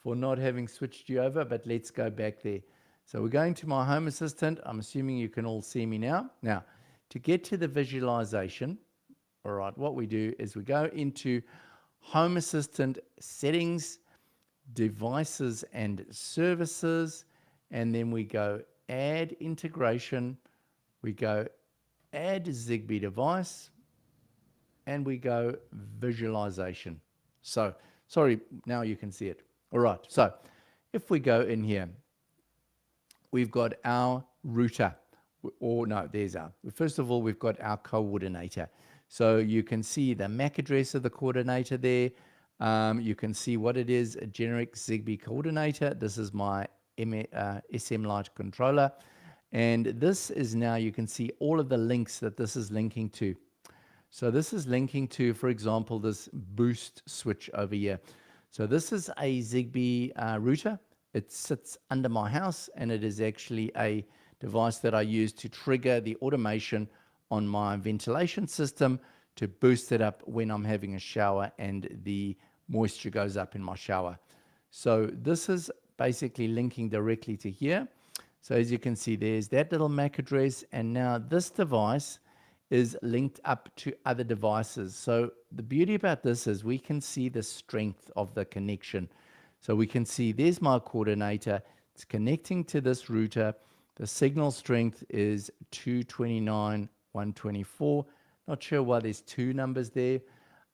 for not having switched you over, but let's go back there. So we're going to my Home Assistant. I'm assuming you can all see me now. Now, to get to the visualization, all right, what we do is we go into Home Assistant Settings, Devices and Services, and then we go Add Integration, we go Add Zigbee Device, and we go Visualization. So, sorry, now you can see it. All right, so if we go in here, we've got our router, or no, there's our, first of all, we've got our coordinator. So you can see the MAC address of the coordinator there. You can see what it is, a generic Zigbee coordinator. This is my SM Lite controller. And this is now, you can see all of the links that this is linking to. So this is linking to, for example, this boost switch over here. So this is a Zigbee router. It sits under my house, and it is actually a device that I use to trigger the automation on my ventilation system to boost it up when I'm having a shower and the moisture goes up in my shower. So this is basically linking directly to here. So as you can see, there's that little MAC address, and now this device is linked up to other devices. So the beauty about this is we can see the strength of the connection. So we can see there's my coordinator. It's connecting to this router. The signal strength is 229, 124. Not sure why there's two numbers there.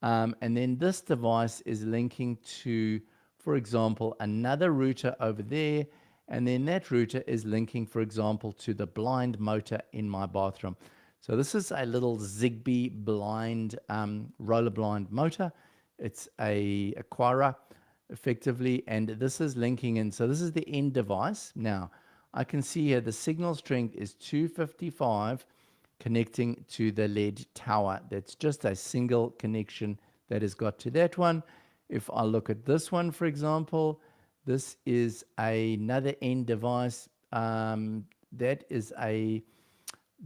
And then this device is linking to for example, another router over there, and then that router is linking, for example, to the blind motor in my bathroom. So this is a little Zigbee blind, roller blind motor. It's a Aquara, effectively, and this is linking in. So this is the end device. Now, I can see here the signal strength is 255 connecting to the LED tower. That's just a single connection that has got to that one. If I look at this one, for example, this is another end device. That is a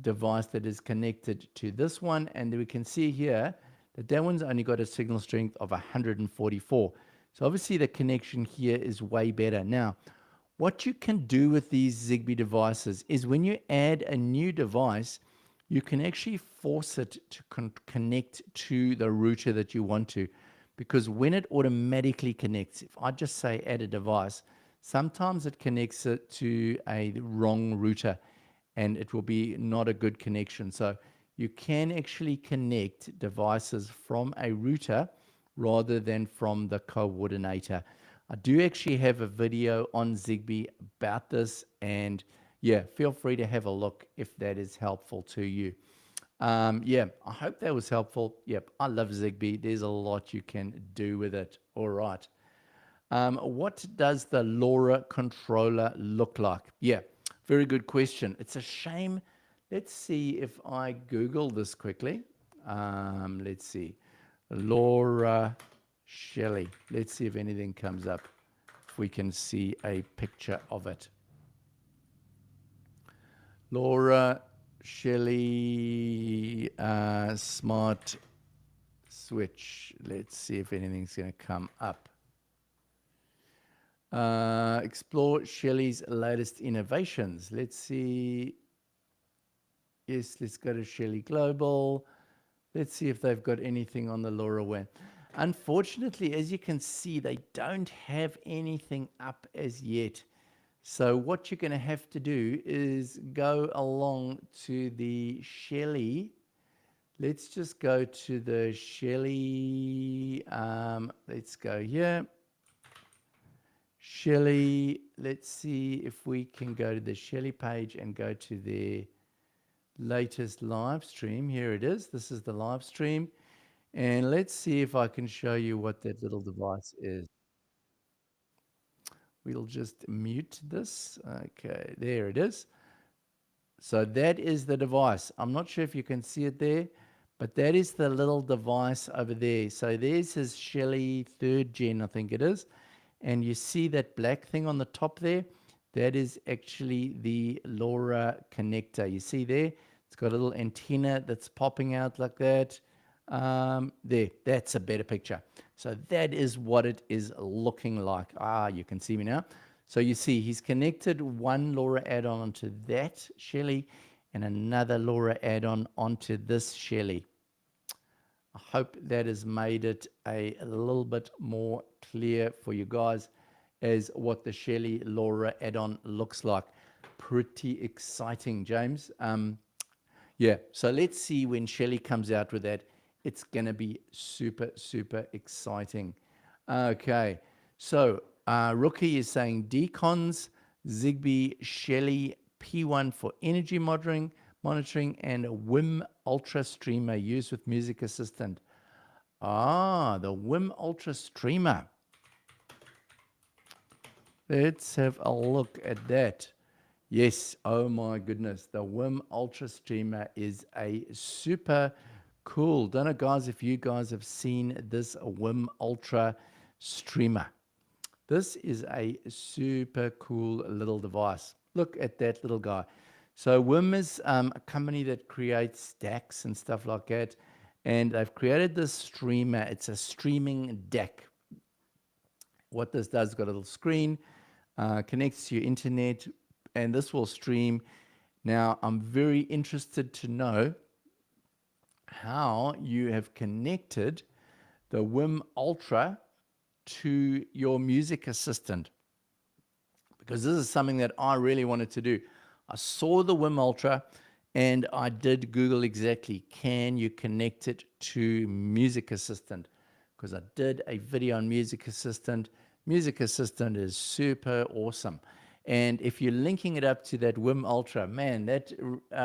device that is connected to this one, and we can see here that that one's only got a signal strength of 144. So obviously the connection here is way better. Now, what you can do with these Zigbee devices is when you add a new device, you can actually force it to connect to the router that you want to. Because when it automatically connects, if I just say add a device, sometimes it connects it to a wrong router and it will be not a good connection. So you can actually connect devices from a router rather than from the coordinator. I do actually have a video on Zigbee about this, and yeah, feel free to have a look if that is helpful to you. Yeah, I hope that was helpful. Yep, I love Zigbee. There's a lot you can do with it. All right. What does the Lora controller look like? Yeah, very good question. It's a shame. Let's see if I Google this quickly. Let's see. Lora Shelly. Let's see if anything comes up. If we can see a picture of it. Lora Shelly smart switch. Let's see if anything's going to come up. Explore Shelly's latest innovations. Let's see. Yes, let's go to Shelly Global. Let's see if they've got anything on the LoRaWAN. Unfortunately, as you can see, they don't have anything up as yet. So what you're going to have to do is go along to the Shelly. Let's just go to the Shelly. Let's go here. Shelly. Let's see if we can go to the Shelly page and go to their latest live stream. Here it is. This is the live stream. And let's see if I can show you what that little device is. We'll just mute this. Okay, there it is. So that is the device. I'm not sure if you can see it there, but that is the little device over there. So there's his Shelly 3rd gen, I think it is. And you see that black thing on the top there? That is actually the Lora connector. You see there? It's got a little antenna that's popping out like that. There, that's a better picture. So that is what it is looking like. You can see me now. So you see he's connected one Lora add-on onto that Shelly and another Lora add-on onto this Shelly. I hope that has made it a little bit more clear for you guys as what the Shelly Lora add-on looks like. Pretty exciting, James. Yeah, so let's see when Shelly comes out with that. It's going to be super, super exciting. Okay, so Rookie is saying Decons, Zigbee, Shelly, P1 for energy monitoring, and a WIM Ultra Streamer used with Music Assistant. The WIM Ultra Streamer. Let's have a look at that. Yes, oh my goodness, the WIM Ultra Streamer is a super cool. Don't know, guys, if you guys have seen this WIM Ultra Streamer. This is a super cool little device. Look at that little guy. So WIM is a company that creates DACs and stuff like that. And they've created this streamer. It's a streaming DAC. What this does, it's got a little screen, connects to your internet, and this will stream. Now, I'm very interested to know how you have connected the WIM Ultra to your music assistant, because this is something that I really wanted to do. I saw the WIM Ultra and I did Google exactly, can you connect it to Music Assistant? Because I did a video on Music Assistant. Music Assistant is super awesome. And if you're linking it up to that Wim Ultra, man, that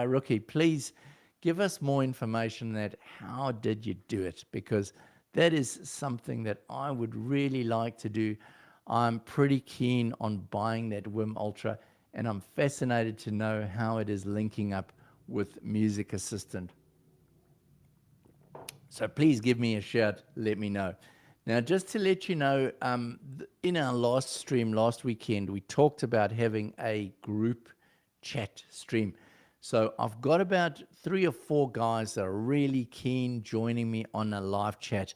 rookie, please give us more information that how did you do it? Because that is something that I would really like to do. I'm pretty keen on buying that Wim Ultra, and I'm fascinated to know how it is linking up with Music Assistant. So please give me a shout, let me know. Now, just to let you know, in our last stream last weekend, we talked about having a group chat stream. So I've got about 3 or 4 guys that are really keen joining me on a live chat.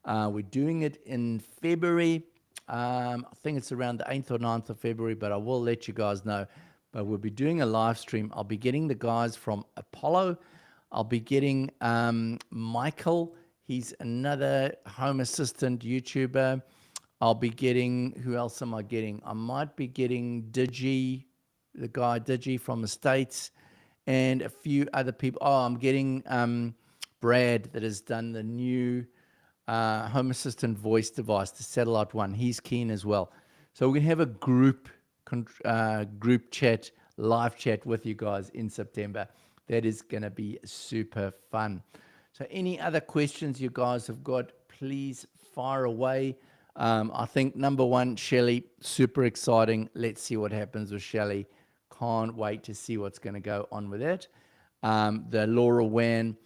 We're doing it in February. I think it's around the 8th or 9th of February, but I will let you guys know. But we'll be doing a live stream. I'll be getting the guys from Apollo. I'll be getting Michael. He's another Home Assistant YouTuber. I'll be getting, who else am I getting? I might be getting Digi, the guy Digi from the States, and a few other people. Oh, I'm getting Brad that has done the new Home Assistant voice device, the satellite one. He's keen as well. So we're going to have a group chat, live chat with you guys in September. That is going to be super fun. So any other questions you guys have got, please fire away. I think number one, Shelly, super exciting. Let's see what happens with Shelly. Can't wait to see what's going to go on with it. The Lora WAN.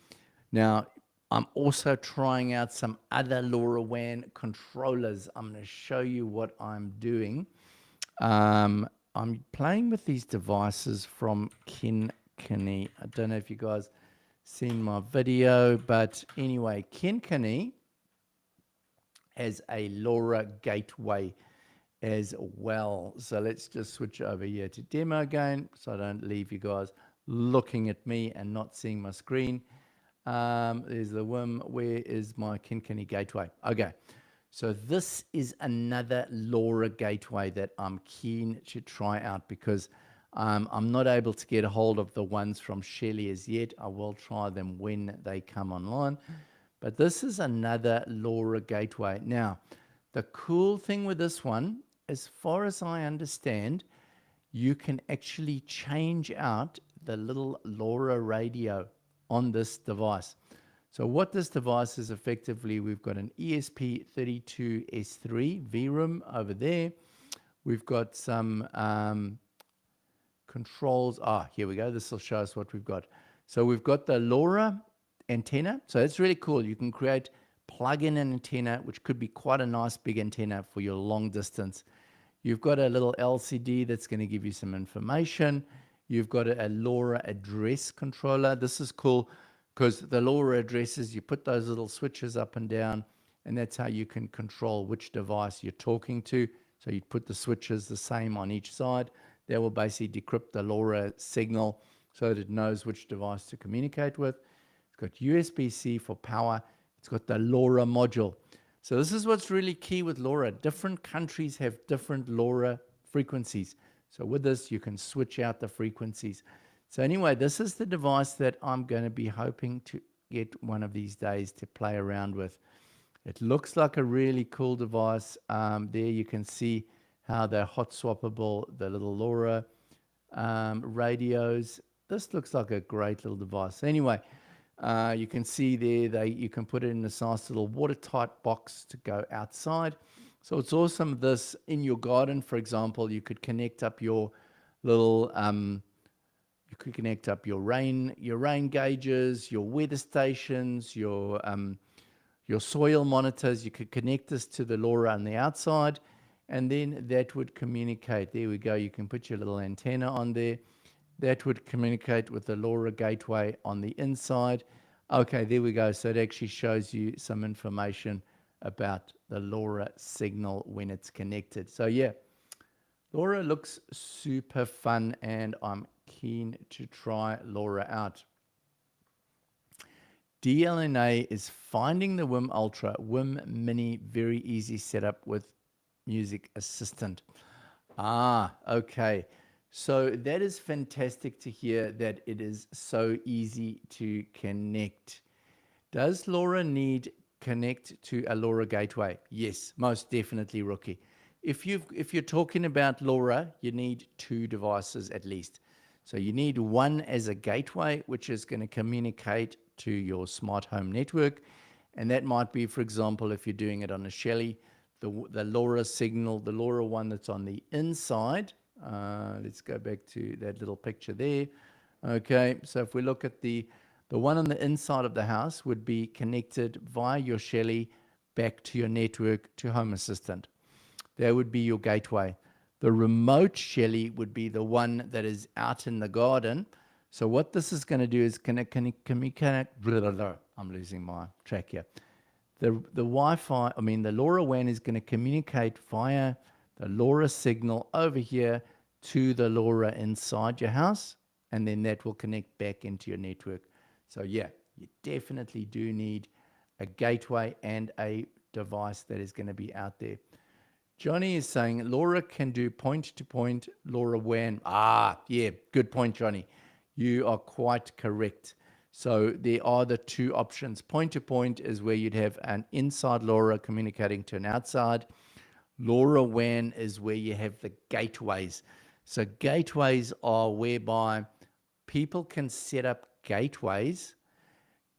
Now, I'm also trying out some other Lora WAN controllers. I'm going to show you what I'm doing. I'm playing with these devices from Kinkani. I don't know if you guys seen my video, but anyway, Kinkani has a Lora gateway as well. So let's just switch over here to demo again so I don't leave you guys looking at me and not seeing my screen. There's the Wim. Where is my Kinkani gateway? Okay. So this is another Lora gateway that I'm keen to try out because I'm not able to get a hold of the ones from Shelly as yet. I will try them when they come online. But this is another Lora gateway. Now, the cool thing with this one, as far as I understand, you can actually change out the little Lora radio on this device. So what this device is effectively, we've got an ESP32S3 VROOM over there. We've got some controls. Here we go. This will show us what we've got. So we've got the Lora antenna. So it's really cool. You can create, plug in an antenna, which could be quite a nice big antenna for your long distance. You've got a little LCD that's going to give you some information. You've got a Lora address controller. This is cool because the Lora addresses, you put those little switches up and down, and that's how you can control which device you're talking to. So you put the switches the same on each side. That will basically decrypt the Lora signal so that it knows which device to communicate with. It's got USB-C for power. It's got the Lora module. So this is what's really key with Lora. Different countries have different Lora frequencies. So with this, you can switch out the frequencies. So anyway, this is the device that I'm going to be hoping to get one of these days to play around with. It looks like a really cool device. There you can see how they're hot swappable, the little Lora radios. This looks like a great little device. Anyway, you can see there, you can put it in this nice little watertight box to go outside. So it's awesome. This in your garden, for example, you could connect up your little, you could connect up your rain gauges, your weather stations, your soil monitors. You could connect this to the Lora on the outside, and then that would communicate. There we go. You can put your little antenna on there. That would communicate with the Lora gateway on the inside. Okay, there we go. So it actually shows you some information about the Lora signal when it's connected. So yeah, Lora looks super fun, and I'm keen to try Lora out. DLNA is finding the Wim Ultra, Wim Mini, very easy setup with Music Assistant. Okay. So that is fantastic to hear that it is so easy to connect. Does Lora need connect to a Lora gateway? Yes, most definitely, Rookie. if you're talking about LoRa, you need two devices at least. So you need one as a gateway, which is going to communicate to your smart home network. And that might be, for example, if you're doing it on a Shelly, the LoRa signal, the LoRa one that's on the inside. Let's go back to that little picture there. Okay, so if we look at the one on the inside of the house would be connected via your Shelly back to your network to Home Assistant. That would be your gateway. The remote Shelly would be the one that is out in the garden. So what this is going to do is connect. I'm losing my track here. The Wi-Fi, I mean the LoRaWAN is going to communicate via the LoRa signal over here to the LoRa inside your house, and then that will connect back into your network. So yeah, you definitely do need a gateway and a device that is going to be out there. Johnny is saying Lora can do point-to-point LoRaWAN. Yeah, good point, Johnny. You are quite correct. So there are the two options. Point-to-point is where you'd have an inside LoRa communicating to an outside. LoRaWAN is where you have the gateways. So gateways are whereby people can set up gateways.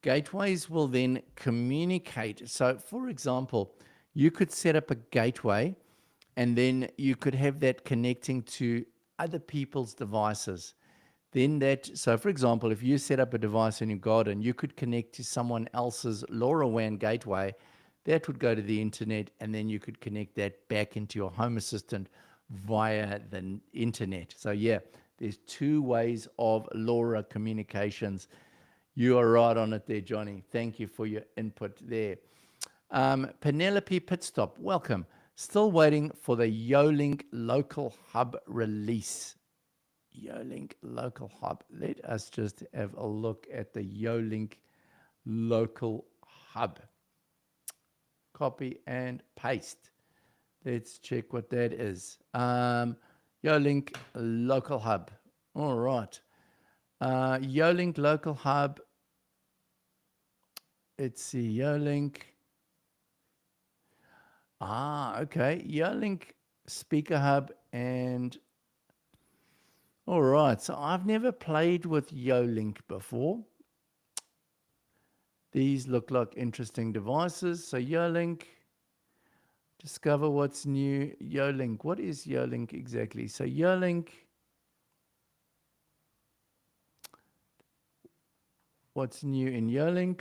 Gateways will then communicate. So for example, you could set up a gateway and then you could have that connecting to other people's devices. Then so for example, if you set up a device in your garden, you could connect to someone else's LoRaWAN gateway. That would go to the internet, and then you could connect that back into your Home Assistant via the internet. So yeah, there's two ways of LoRa communications. You are right on it there, Johnny. Thank you for your input there. Penelope Pitstop, welcome. Still waiting for the Yolink Local Hub release. Yolink Local Hub. Let us just have a look at the Yolink Local Hub. Copy and paste. Let's check what that is. Yolink Local Hub. All right. Yolink Local Hub. Let's see. Yolink. Okay. Yolink Speaker Hub and... All right. So I've never played with Yolink before. These look like interesting devices. So Yolink, discover what's new. Yolink, what is Yolink exactly? So Yolink, what's new in Yolink?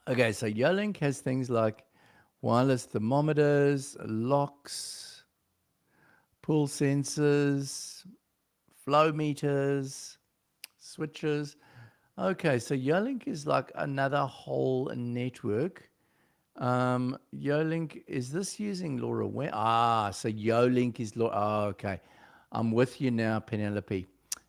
Okay, so Yolink has things like wireless thermometers, locks, pull sensors, flow meters, switches. Okay, so Yolink is like another whole network. Yolink, is this using LoRaWAN? So Yolink is LoRa. Okay, I'm with you now, Penelope.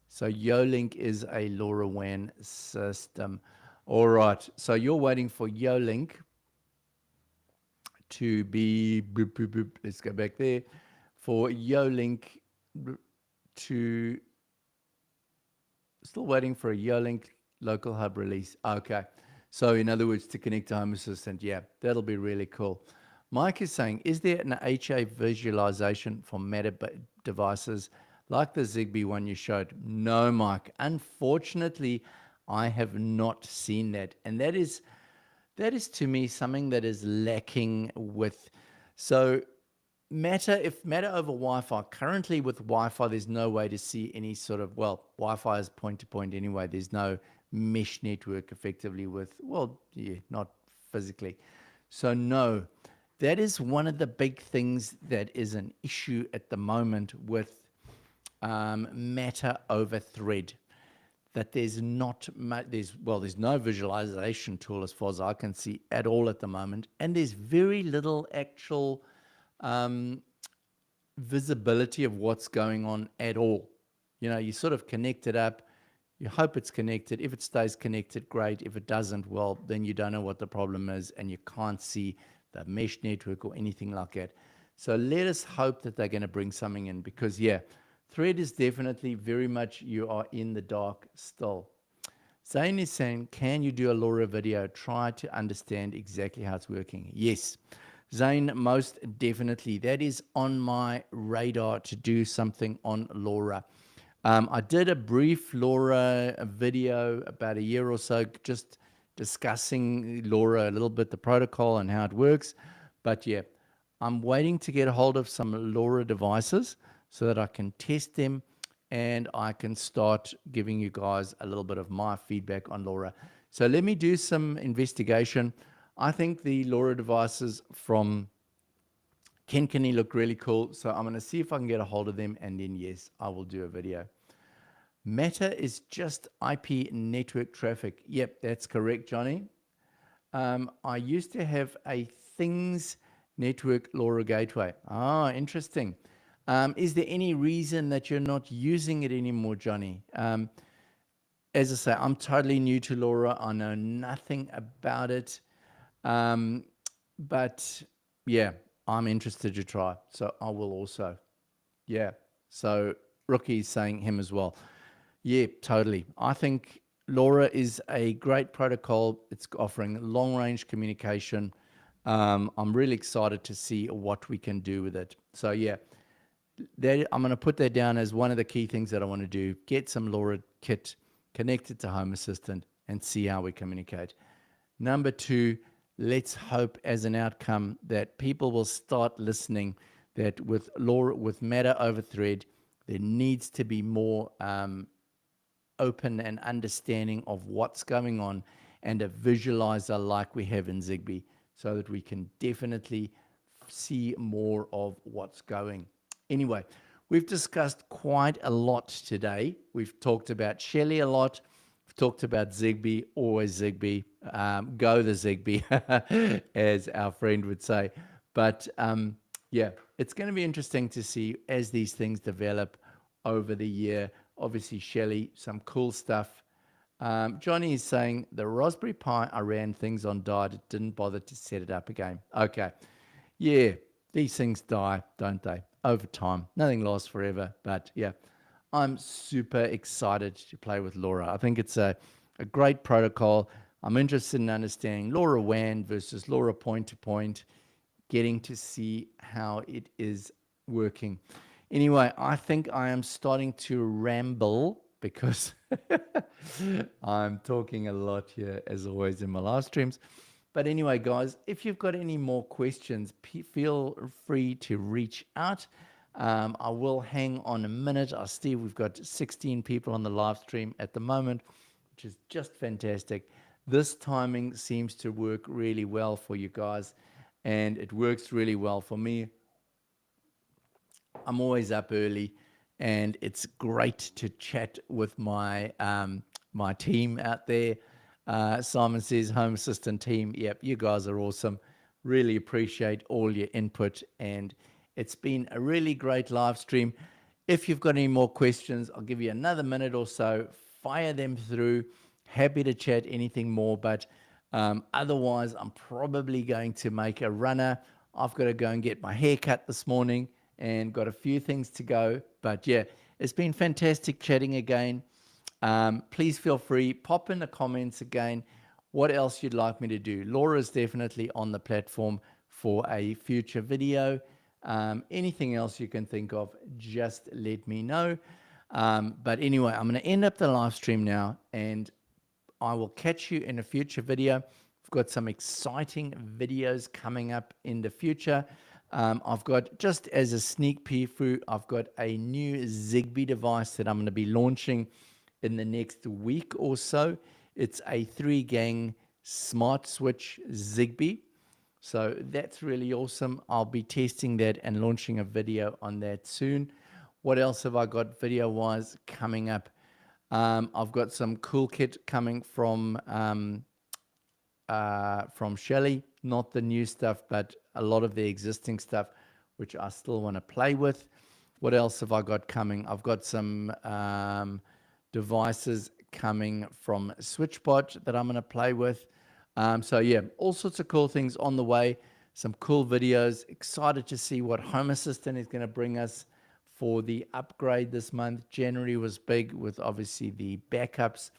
So Yolink is a LoRaWAN system. All right, so you're waiting for Yolink to be, boop, boop, boop. Let's go back there, for Yolink to, still waiting for a Yolink Local Hub release. Okay, so in other words, to connect to Home Assistant. Yeah, that'll be really cool. Mike is saying, is there an HA visualization for Matter devices like the Zigbee one you showed? No, Mike. Unfortunately, I have not seen that. And that is to me something that is lacking with, so Matter, if Matter over Wi-Fi, currently with Wi-Fi, there's no way to see any sort of, well, Wi-Fi is point-to-point anyway. There's no mesh network effectively with, well, yeah, not physically. So no, that is one of the big things that is an issue at the moment with Matter over Thread. That there's not much, there's no visualization tool as far as I can see at all at the moment, and there's very little actual visibility of what's going on at all. You know, you sort of connect it up, you hope it's connected. If it stays connected, great. If it doesn't, well, then you don't know what the problem is, and you can't see the mesh network or anything like that. So let us hope that they're going to bring something in, because yeah, Thread is definitely very much, you are in the dark still. Zane is saying, can you do a LoRa video? Try to understand exactly how it's working. Yes. Zane, most definitely. That is on my radar to do something on Lora. I did a brief Lora video about a year or so, just discussing Lora a little bit, the protocol and how it works. But yeah, I'm waiting to get a hold of some Lora devices so that I can test them and I can start giving you guys a little bit of my feedback on Lora. So let me do some investigation. I think the Lora devices from Kenkani look really cool. So I'm going to see if I can get a hold of them, and then yes, I will do a video. Meta is just IP network traffic. Yep, that's correct, Johnny. I used to have a Things network LoRa gateway. Ah, interesting. Is there any reason that you're not using it anymore, Johnny? As I say, I'm totally new to LoRa. I know nothing about it. But yeah, I'm interested to try. So I will also. Yeah. So Rookie's saying him as well. Yeah, totally. I think LoRa is a great protocol. It's offering long range communication. I'm really excited to see what we can do with it. So yeah, I'm going to put that down as one of the key things that I want to do. Get some LoRa kit connected to Home Assistant and see how we communicate. Number two, let's hope as an outcome that people will start listening, that with LoRa, with Matter over Thread, there needs to be more open and understanding of what's going on, and a visualizer like we have in Zigbee, so that we can definitely see more of what's going. Anyway, we've discussed quite a lot today. We've talked about Shelly a lot. We've talked about Zigbee, always Zigbee. Go the Zigbee, as our friend would say. But yeah, it's going to be interesting to see as these things develop over the year. Obviously, Shelly, some cool stuff. Johnny is saying the Raspberry Pi I ran things on died. It didn't bother to set it up again. Okay. Yeah, these things die, don't they? Over time. Nothing lasts forever. But yeah, I'm super excited to play with Lora. I think it's a great protocol. I'm interested in understanding LoRaWAN versus Lora point-to-point, getting to see how it is working. Anyway, I think I am starting to ramble because I'm talking a lot here, as always, in my live streams. But anyway, guys, if you've got any more questions, feel free to reach out. I will hang on a minute. Steve, we've got 16 people on the live stream at the moment, which is just fantastic. This timing seems to work really well for you guys, and it works really well for me. I'm always up early, and it's great to chat with my my team out there. Simon says, Home Assistant team. Yep, you guys are awesome. Really appreciate all your input, and it's been a really great live stream. If you've got any more questions, I'll give you another minute or so. Fire them through. Happy to chat anything more, but otherwise, I'm probably going to make a runner. I've got to go and get my hair cut this morning and got a few things to go. But yeah, it's been fantastic chatting again. Please feel free, pop in the comments again what else you'd like me to do. Lora is definitely on the platform for a future video. Anything else you can think of, just let me know. But anyway, I'm going to end up the live stream now, and I will catch you in a future video. I've got some exciting videos coming up in the future. I've got, just as a sneak preview, I've got a new Zigbee device that I'm going to be launching in the next week or so. It's a 3-gang smart switch Zigbee. So that's really awesome. I'll be testing that and launching a video on that soon. What else have I got video-wise coming up? I've got some cool kit coming from Shelly. Not the new stuff, but a lot of the existing stuff, which I still want to play with. What else have I got coming? I've got some devices coming from SwitchBot that I'm going to play with. So yeah, all sorts of cool things on the way. Some cool videos. Excited to see what Home Assistant is going to bring us for the upgrade this month. January was big with obviously the backups.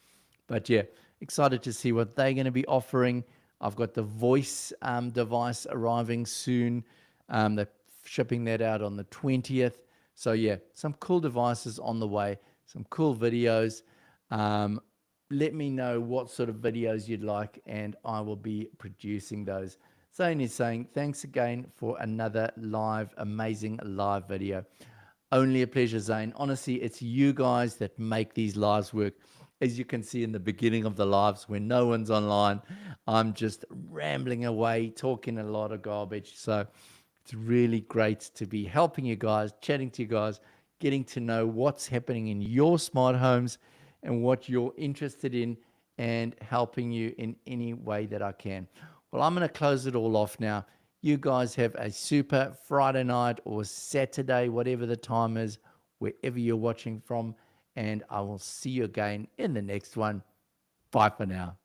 But yeah, excited to see what they're going to be offering. I've got the voice device arriving soon. They're shipping that out on the 20th. So yeah, some cool devices on the way, some cool videos. Let me know what sort of videos you'd like, and I will be producing those. Zane is saying, thanks again for another amazing live video. Only a pleasure, Zane. Honestly, it's you guys that make these lives work. As you can see in the beginning of the lives when no one's online, I'm just rambling away, talking a lot of garbage. So it's really great to be helping you guys, chatting to you guys, getting to know what's happening in your smart homes and what you're interested in, and helping you in any way that I can. Well, I'm going to close it all off now. You guys have a super Friday night or Saturday, whatever the time is, wherever you're watching from. And I will see you again in the next one. Bye for now.